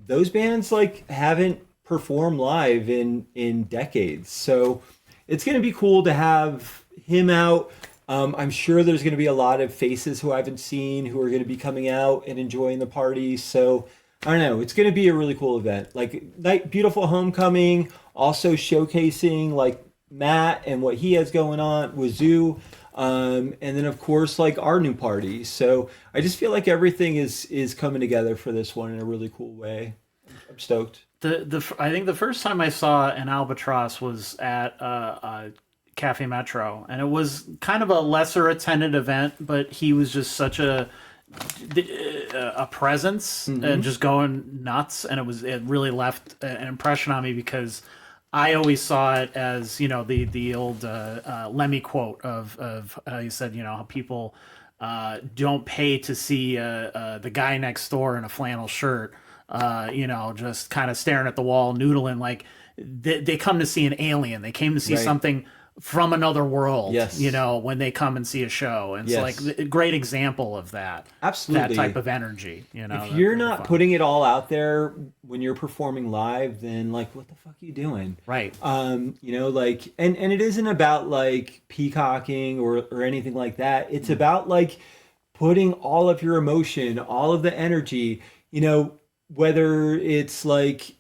those bands like haven't performed live in decades, so it's gonna be cool to have him out. I'm sure there's going to be a lot of faces who I haven't seen who are going to be coming out and enjoying the party. So I don't know. It's going to be a really cool event. Like beautiful homecoming, also showcasing like Matt and what he has going on with Zoo. And then of course like our new party. So I just feel like everything is coming together for this one in a really cool way. I'm stoked. I think the first time I saw an Albatross was at Cafe Metro, and it was kind of a lesser attended event, but he was just such a presence and just going nuts, and it really left an impression on me because I always saw it as, you know, the old Lemmy quote of he said, you know, how people don't pay to see the guy next door in a flannel shirt, you know, just kind of staring at the wall, noodling. Like they come to see an alien. They came to see something from another world, you know, when they come and see a show. And it's like a great example of that. Absolutely. That type of energy, you know. If you're not putting it all out there when you're performing live, then like, what the fuck are you doing? Right. You know, like, and it isn't about like peacocking or anything like that. It's about like putting all of your emotion, all of the energy, you know, whether it's like,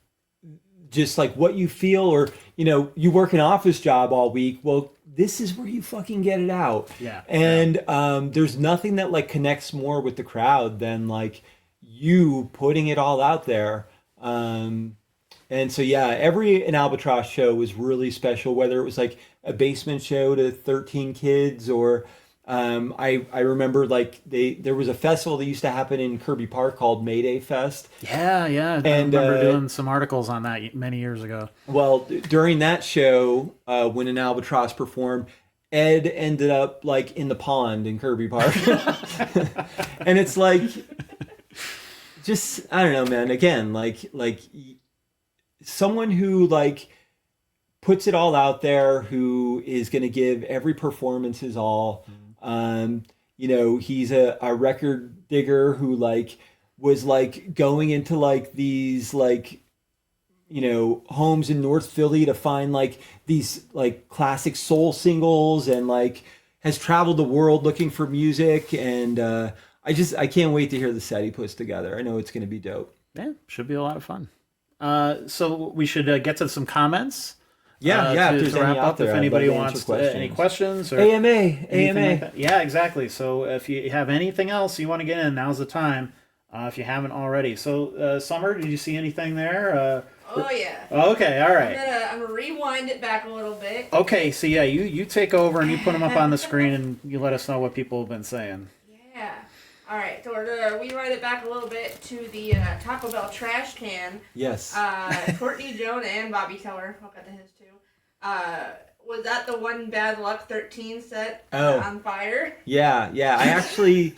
just like what you feel, or you know, you work an office job all week, well this is where you fucking get it out. And there's nothing that like connects more with the crowd than like you putting it all out there. And so an Albatross show was really special, whether it was like a basement show to 13 kids or I remember like there was a festival that used to happen in Kirby Park called Mayday Fest. Yeah. I remember doing some articles on that many years ago. Well, during that show, when an Albatross performed, Ed ended up like in the pond in Kirby Park. And it's like, just, I don't know, man. Again, like someone who like puts it all out there, who is going to give every performance his all. You know, he's a record digger who like was like going into like these like, you know, homes in North Philly to find like these like classic soul singles, and like has traveled the world looking for music. And I can't wait to hear the set he puts together. I know it's going to be dope. Yeah, should be a lot of fun. So we should get to some comments. To wrap up, if anybody wants any questions or AMA. Like yeah, exactly. So if you have anything else you want to get in, now's the time. If you haven't already. So Summer, did you see anything there? Oh yeah. Okay, all right. I'm gonna rewind it back a little bit. Okay, so yeah, you take over and you put them up on the screen and you let us know what people have been saying. Yeah. All right, so we're gonna rewind it back a little bit to the Taco Bell trash can. Yes. Courtney Joan and Bobby Keller, I'll cut to his too. Was that the one Bad Luck 13 set on fire? Yeah. I actually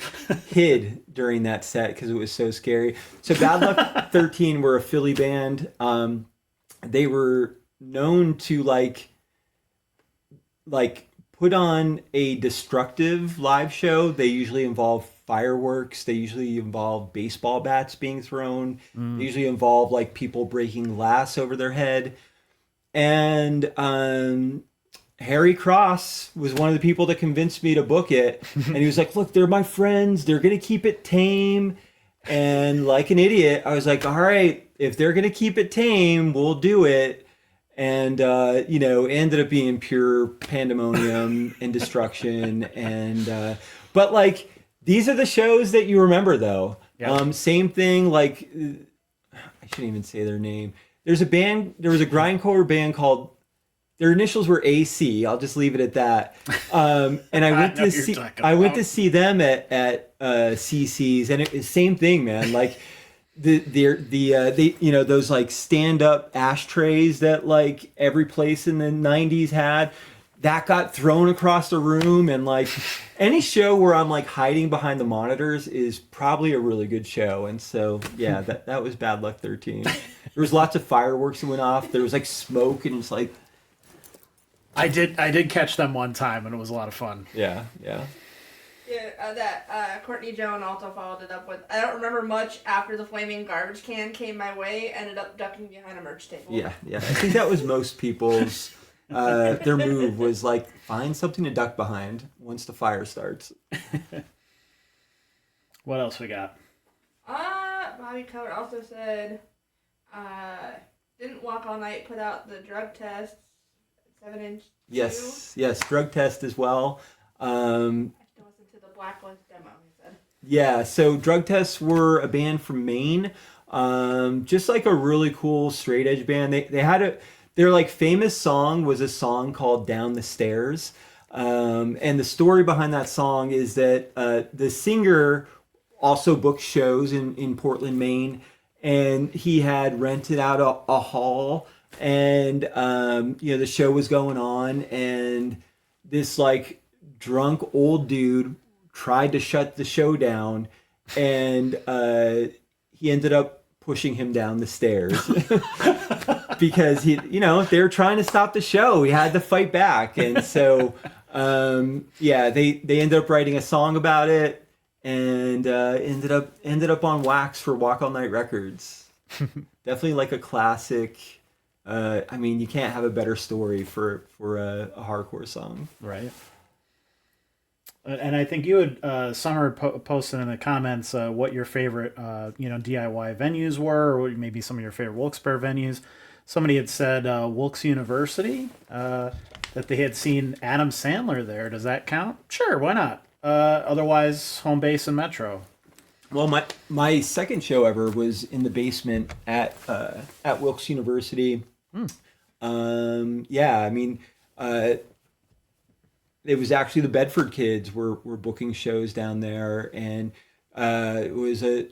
hid during that set because it was so scary. So Bad Luck 13 were a Philly band. They were known to like put on a destructive live show. They usually involve fireworks. They usually involve baseball bats being thrown. They usually involve like people breaking glass over their head. And Harry Cross was one of the people that convinced me to book it. And he was like, look, they're my friends. They're going to keep it tame. And like an idiot, I was like, all right, if they're going to keep it tame, we'll do it. And, ended up being pure pandemonium and destruction. And, but like, these are the shows that you remember though. Yep. Same thing, like, I shouldn't even say their name. There was a grindcore band called, their initials were AC. I'll just leave it at that. And I went to see them at CC's, and it was same thing, man. Like those like stand up ashtrays that like every place in the '90s had. That got thrown across the room, and like any show where I'm like hiding behind the monitors is probably a really good show. And so yeah, that was Bad Luck 13. There was lots of fireworks that went off. There was like smoke, and it's like. I did catch them one time, and it was a lot of fun. Yeah. Yeah, that Courtney Joan also followed it up with, I don't remember much after the flaming garbage can came my way, ended up ducking behind a merch table. Yeah. I think that was most people's, their move was like, find something to duck behind once the fire starts. What else we got? Bobby Keller also said, didn't Walk All Night put out the drug tests, 7-inch? Yes, drug test as well. I still listen to the Blacklist demo, he said. Yeah, so Drug Tests were a band from Maine, just like a really cool straight edge band. They had their like famous song was a song called Down the Stairs, and the story behind that song is that the singer also booked shows in Portland, Maine, and he had rented out a hall. And the show was going on, and this like drunk old dude tried to shut the show down, and he ended up pushing him down the stairs because they were trying to stop the show. He had to fight back, and so they ended up writing a song about it, and ended up on wax for Walk All Night Records. Definitely like a classic. You can't have a better story for a hardcore song. Right. And I think you had, Summer posted in the comments what your favorite, DIY venues were, or maybe some of your favorite Wilkes-Barre venues. Somebody had said Wilkes University, that they had seen Adam Sandler there. Does that count? Sure, why not? Otherwise, Homebase and Metro. Well, my second show ever was in the basement at Wilkes University. It was actually the Bedford kids were booking shows down there, and that was an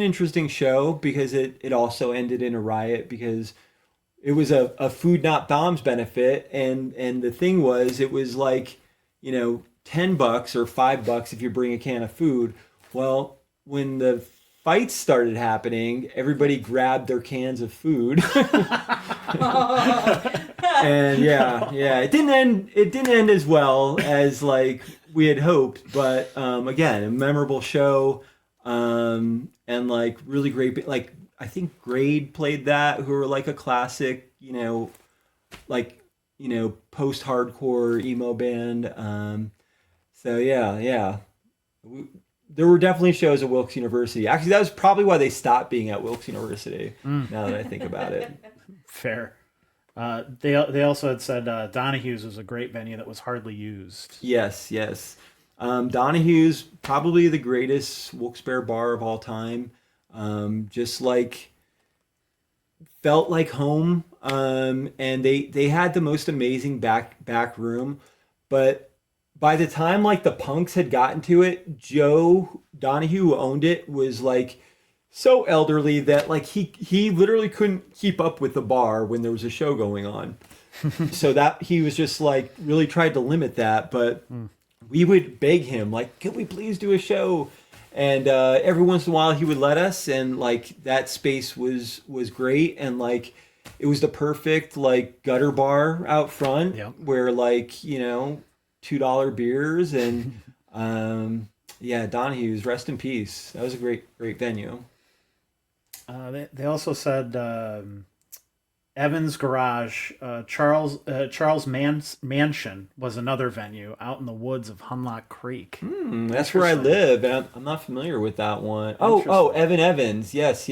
interesting show because it also ended in a riot because it was a Food Not Bombs benefit, and the thing was it was like $10 or $5 if you bring a can of food. Well, when the fights started happening, everybody grabbed their cans of food. And it didn't end as well as like we had hoped, but again, a memorable show, and like really great, like I think Grade played that, who were like a classic, post-hardcore emo band. There were definitely shows at Wilkes University. Actually, that was probably why they stopped being at Wilkes University, now that I think about it. Fair. They also had said Donahue's was a great venue that was hardly used. Yes. Donahue's probably the greatest Wilkes-Barre bar of all time. Just like felt like home. And they had the most amazing back room, but by the time like the punks had gotten to it, Joe Donahue, who owned it, was like so elderly that like he literally couldn't keep up with the bar when there was a show going on. So that he was just like really tried to limit that, but we would beg him like, can we please do a show? And every once in a while he would let us, and like that space was great, and like it was the perfect like gutter bar out front. Yep. Where like $2 beers, and Donahue's, rest in peace. That was a great venue. They also said Evans Garage, Charles Mansion was another venue out in the woods of Hunlock Creek. That's where I live, and I'm not familiar with that one. Oh, Evan Evans. Yes.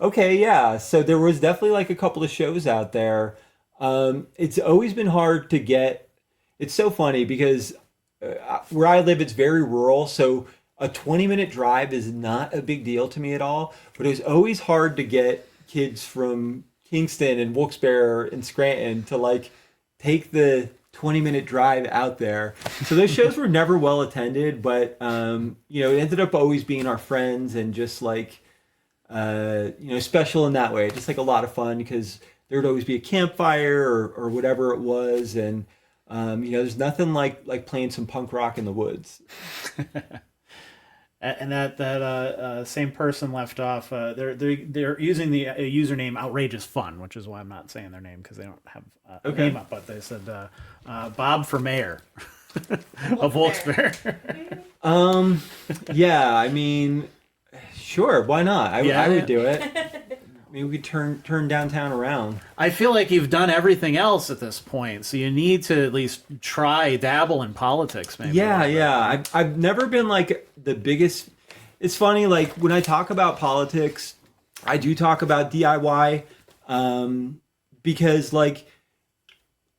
Okay, yeah. So there was definitely like a couple of shows out there. It's always been hard to get. It's so funny because where I live, it's very rural, so a 20-minute drive is not a big deal to me at all. But it was always hard to get kids from Kingston and Wilkes-Barre and Scranton to like take the 20-minute drive out there. So those shows were never well attended, but it ended up always being our friends and just like special in that way. Just like a lot of fun because there would always be a campfire or whatever it was, and there's nothing like playing some punk rock in the woods. And that same person left off. They're using the username Outrageous Fun, which is why I'm not saying their name because they don't have a name up. But they said Bob for mayor of Wilkes-Barre. Yeah, I mean, sure, why not? I would do it. Maybe we could turn downtown around. I feel like you've done everything else at this point, so you need to at least dabble in politics, maybe. Yeah. I've never been like the biggest. It's funny, like when I talk about politics, I do talk about DIY, because like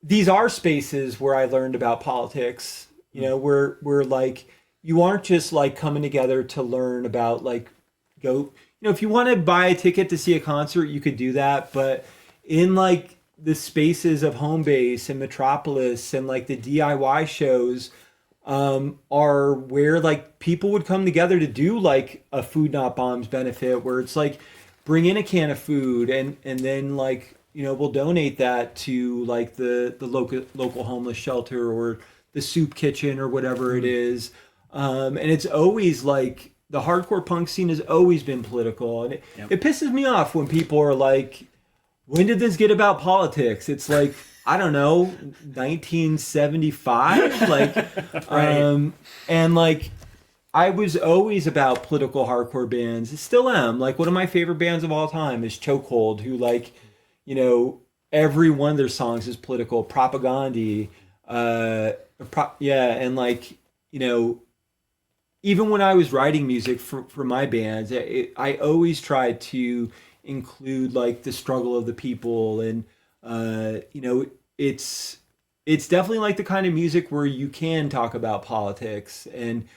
these are spaces where I learned about politics. Where like you aren't just like coming together to learn about like go. If you want to buy a ticket to see a concert, you could do that. But in like the spaces of Homebase and Metropolis and like the DIY shows are where like people would come together to do like a Food Not Bombs benefit where it's like bring in a can of food and then like, we'll donate that to like the local homeless shelter or the soup kitchen or whatever it is. And it's always like, the hardcore punk scene has always been political, and it pisses me off when people are like, when did this get about politics? It's like, I don't know, 1975? Like, right. And like, I was always about political hardcore bands. I still am. Like, one of my favorite bands of all time is Chokehold, who like, every one of their songs is political. Propaganda. And like, even when I was writing music for my bands, I always tried to include like the struggle of the people, and it's definitely like the kind of music where you can talk about politics, and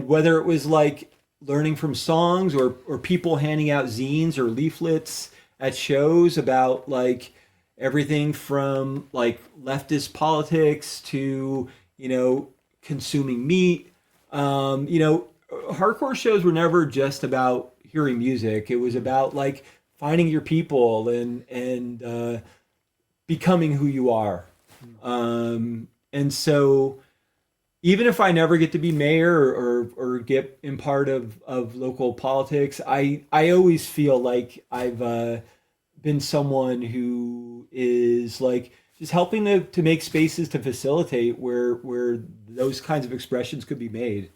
whether it was like learning from songs or people handing out zines or leaflets at shows about like everything from like leftist politics to consuming meat. Hardcore shows were never just about hearing music. It was about like finding your people and becoming who you are. And so even if I never get to be mayor or get in part of local politics, I always feel like I've been someone who is like just helping to make spaces to facilitate where those kinds of expressions could be made.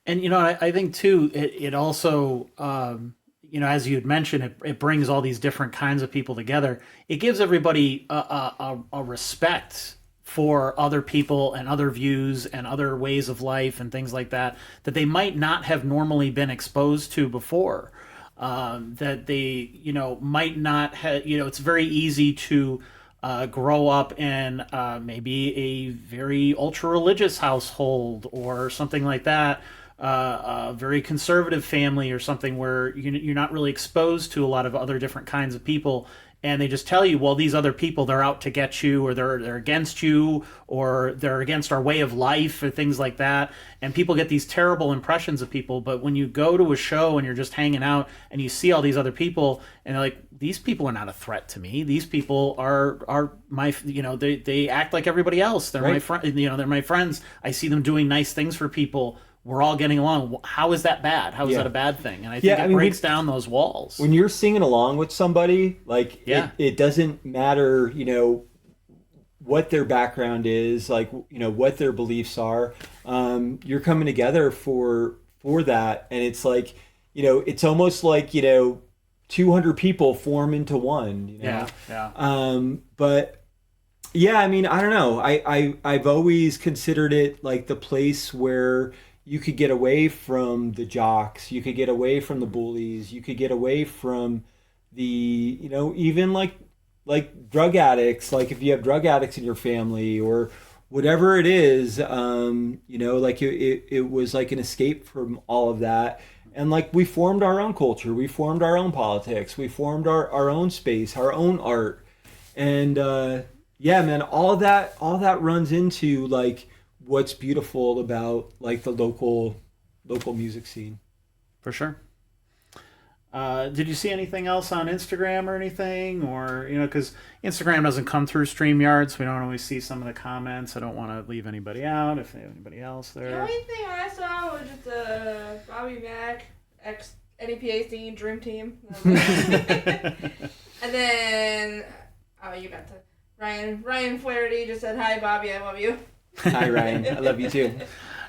And, I think too, it also, as you had mentioned, it brings all these different kinds of people together. It gives everybody a respect for other people and other views and other ways of life and things like that they might not have normally been exposed to before. That they, might not have, it's very easy to grow up in maybe a very ultra-religious household or something like that, a very conservative family or something where you're not really exposed to a lot of other different kinds of people, and they just tell you, well, these other people, they're out to get you, or they're against you, or they're against our way of life, or things like that. And people get these terrible impressions of people. But when you go to a show and you're just hanging out and you see all these other people, and they're like, these people are not a threat to me. These people are my, they act like everybody else. They're my friend. They're my friends. I see them doing nice things for people. We're all getting along. How is that bad? How is that a bad thing? And I think it breaks down those walls. When you're singing along with somebody, like it doesn't matter, what their background is, like, what their beliefs are. You're coming together for that. And it's like, it's almost like, 200 people form into one, you know? But yeah, I mean, I don't know. I've always considered it like the place where you could get away from the jocks, you could get away from the bullies, you could get away from the, you know, even like drug addicts, like if you have drug addicts in your family or whatever it is, you know, like it was like an escape from all of that. And like we formed our own culture, we formed our own politics, we formed our own space, our own art. And yeah, man, all that runs into like what's beautiful about like the local music scene. For sure. Did you see anything else on Instagram or anything? Or, you know, because Instagram doesn't come through StreamYard, so we don't always see some of the comments. I don't want to leave anybody out if they have anybody else there. The only thing I saw was just Bobb Mac, NEPA Scene, Dream Team. And then, oh, you got to Ryan Flaherty just said, "Hi, Bobby, I love you." Hi, Ryan. I love you too.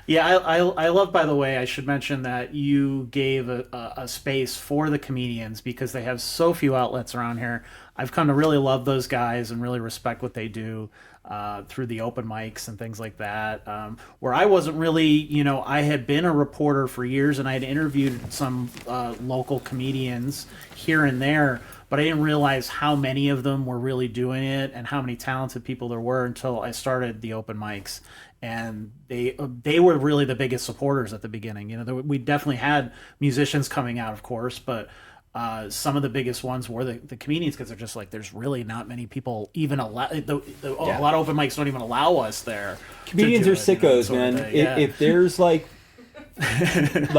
Yeah, I love, by the way, I should mention that you gave a space for the comedians because they have so few outlets around here. I've come to really love those guys and really respect what they do through the open mics and things like that. Where I wasn't really, you know, I had been a reporter for years and I had interviewed some local comedians here and there, but I didn't realize how many of them were really doing it and how many talented people there were until I started the open mics. And they were really the biggest supporters at the beginning. You know, we definitely had musicians coming out, of course, but some of the biggest ones were the comedians because they're just like, there's really not many people even allow. A lot of open mics don't even allow us there. Comedians are sickos, you know, man. If there's like 10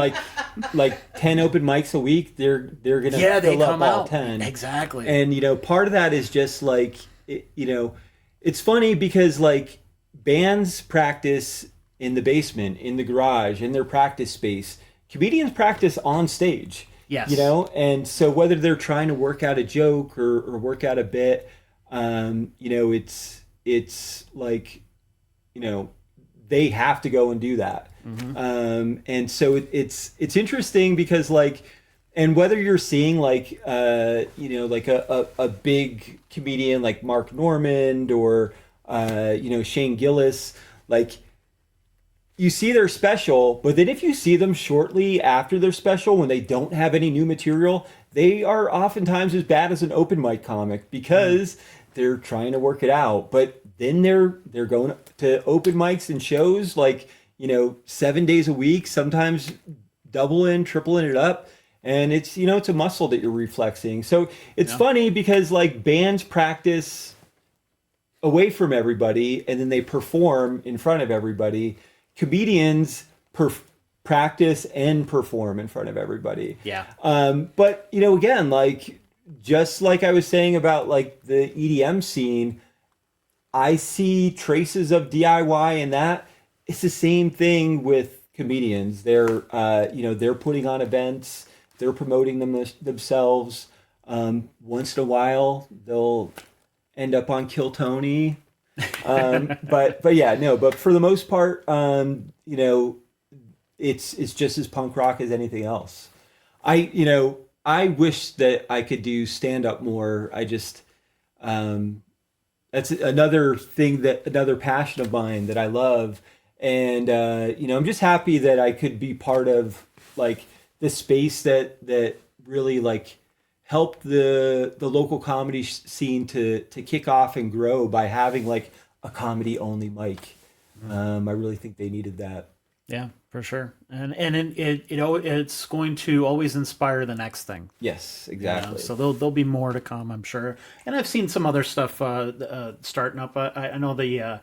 open mics a week, they're gonna fill up all 10. Exactly. And you know, part of that is just like you know, it's funny because like bands practice in the basement, in the garage, in their practice space. Comedians practice on stage. Yes. You know, and so whether they're trying to work out a joke or work out a bit, you know, it's like, you know, they have to go and do that. Mm-hmm. And so it's interesting because like, and whether you're seeing like, you know, like a big comedian like Mark Normand or, you know, Shane Gillis, like you see their special, but then if you see them shortly after their special, when they don't have any new material, they are oftentimes as bad as an open mic comic because they're trying to work it out. But then they're going to open mics and shows like, you know, 7 days a week, sometimes doubling, tripling it up. And it's, you know, it's a muscle that you're reflexing. So it's funny because like bands practice away from everybody and then they perform in front of everybody. Comedians practice and perform in front of everybody. Yeah. But, you know, again, like, just like I was saying about like the EDM scene, I see traces of DIY in that. It's the same thing with comedians. They're, you know, they're putting on events, they're promoting themselves. Once in a while, they'll end up on Kill Tony. But yeah, no, but for the most part, you know, it's just as punk rock as anything else. You know, I wish that I could do stand up more. I just, that's another thing another passion of mine that I love. And, you know, I'm just happy that I could be part of like the space that really like helped the local comedy scene to kick off and grow by having like a comedy only mic. I really think they needed that. Yeah, for sure. And it's going to always inspire the next thing. Yes, exactly. You know? So there'll be more to come, I'm sure. And I've seen some other stuff starting up. I know the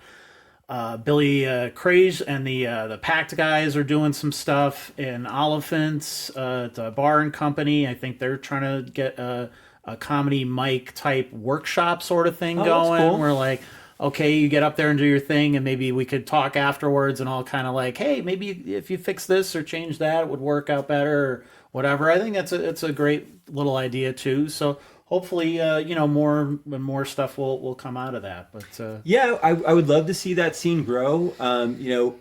Billy Craze and the Pact guys are doing some stuff in Oliphants, the Bar and Company. I think they're trying to get a comedy mic type workshop sort of thing going. Cool. We're like, okay, you get up there and do your thing, and maybe we could talk afterwards and all kind of like, hey, maybe if you fix this or change that, it would work out better or whatever. I think it's a great little idea too. So hopefully, you know, more stuff will come out of that. But yeah, I would love to see that scene grow. You know,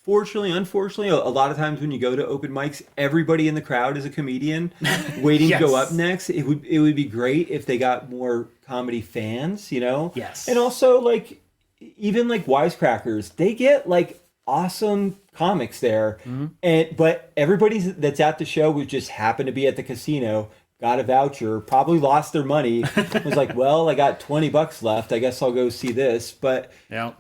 fortunately, unfortunately, a lot of times when you go to open mics, everybody in the crowd is a comedian waiting to go up next. It would be great if they got more comedy fans, you know? Yes. And also, like, even like Wisecrackers, they get like awesome comics there. But everybody that's at the show would just happen to be at the casino, got a voucher, probably lost their money, was like, well, I got $20 left, I guess I'll go see this. But Yeah.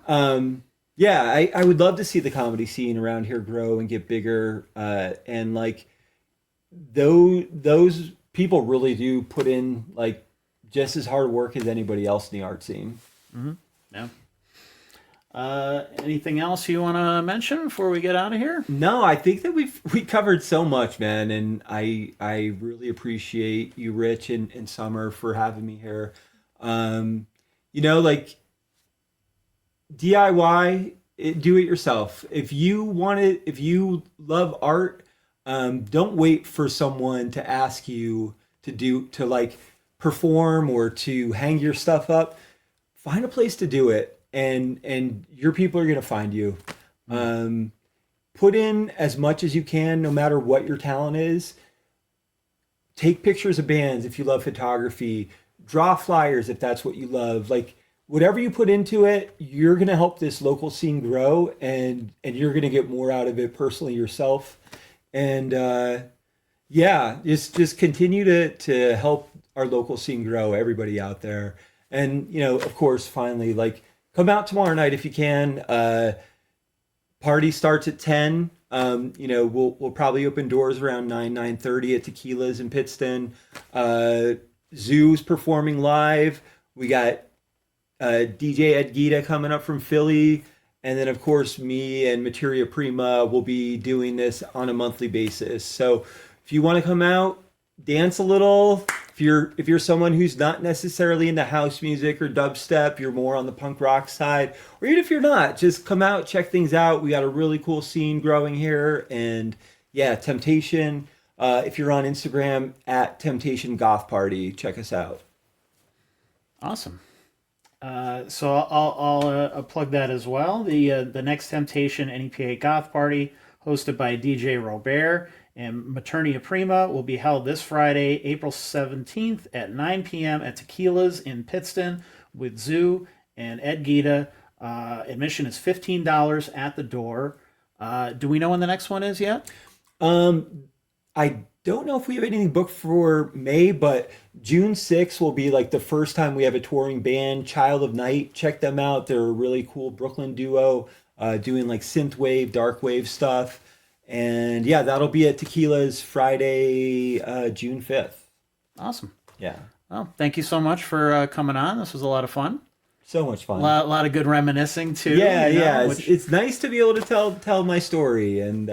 I would love to see the comedy scene around here grow and get bigger. And like those people really do put in like just as hard work as anybody else in the art scene. Yeah. Anything else you want to mention before we get out of here? No, I think that we covered so much, man, and I really appreciate you, Rich and Summer, for having me here. You know, like DIY, do it yourself. If you love art, don't wait for someone to ask you to like perform or to hang your stuff up. Find a place to do it. And your people are going to find you. Put in as much as you can, no matter what your talent is. Take pictures of bands if you love photography. Draw flyers if that's what you love. Like, whatever you put into it, you're going to help this local scene grow, and you're going to get more out of it personally yourself. And just continue to help our local scene grow, everybody out there. And, you know, of course, finally, like, come out tomorrow night if you can. Party starts at 10. You know, we'll probably open doors around 9:30 at Tekilas in Pittston. Zoo's performing live. We got DJ Gieda coming up from Philly. And then, of course, me and Materia Prima will be doing this on a monthly basis. So if you want to come out, dance a little. If you're someone who's not necessarily into house music or dubstep, you're more on the punk rock side, or even if you're not, just come out, check things out. We got a really cool scene growing here. And yeah, Temptation, if you're on Instagram, at Temptation Goth Party, check us out. Awesome. So I'll plug that as well. The next Temptation NEPA Goth Party, hosted by DJ Robair and Materia Prima, will be held this Friday, April 17th at 9 p.m. at Tekilas in Pittston with Zoo and Ed Gieda. Admission is $15 at the door. Do we know when the next one is yet? I don't know if we have anything booked for May, but June 6th will be like the first time we have a touring band, Child of Night. Check them out. They're a really cool Brooklyn duo doing like synthwave, dark wave stuff. And yeah, that'll be at Tekilas Friday, June 5th. Awesome. Yeah. Well, thank you so much for coming on. This was a lot of fun. So much fun. A lot of good reminiscing too. Yeah, you know, yeah. It's nice to be able to tell my story, and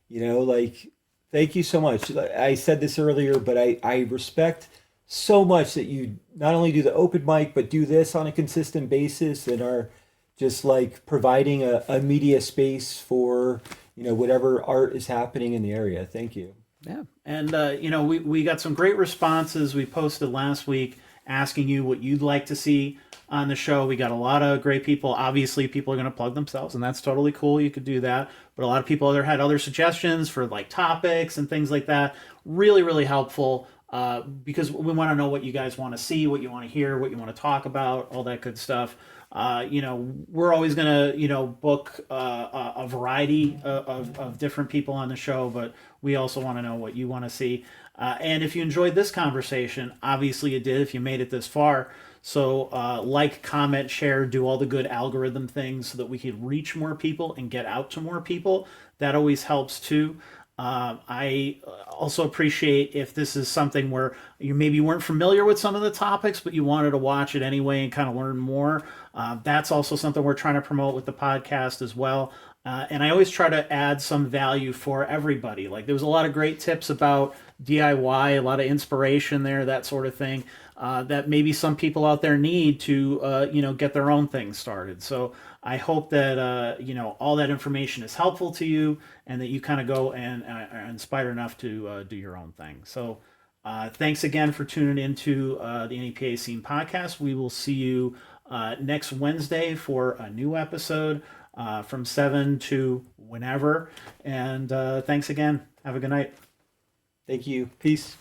you know, like, thank you so much. I said this earlier, but I respect so much that you not only do the open mic, but do this on a consistent basis, and are just like providing a media space for, you know, whatever art is happening in the area. Thank you. Yeah. And, you know, we got some great responses. We posted last week asking you what you'd like to see on the show. We got a lot of great people. Obviously, people are going to plug themselves, and that's totally cool. You could do that. But a lot of people had other suggestions for like topics and things like that. Really, really helpful, because we want to know what you guys want to see, what you want to hear, what you want to talk about, all that good stuff. You know, we're always going to, you know, book a variety of different people on the show, but we also want to know what you want to see. And if you enjoyed this conversation, obviously you did if you made it this far. So like, comment, share, do all the good algorithm things so that we can reach more people and get out to more people. That always helps too. I also appreciate if this is something where you maybe weren't familiar with some of the topics, but you wanted to watch it anyway and kind of learn more. That's also something we're trying to promote with the podcast as well. And I always try to add some value for everybody. Like, there was a lot of great tips about DIY, a lot of inspiration there, that sort of thing, that maybe some people out there need to, you know, get their own things started. So I hope that, you know, all that information is helpful to you, and that you kind of go and are inspired enough to do your own thing. So thanks again for tuning into the NEPA Scene Podcast. We will see you next Wednesday for a new episode. from 7 to whenever. And thanks again. Have a good night. Thank you. Peace.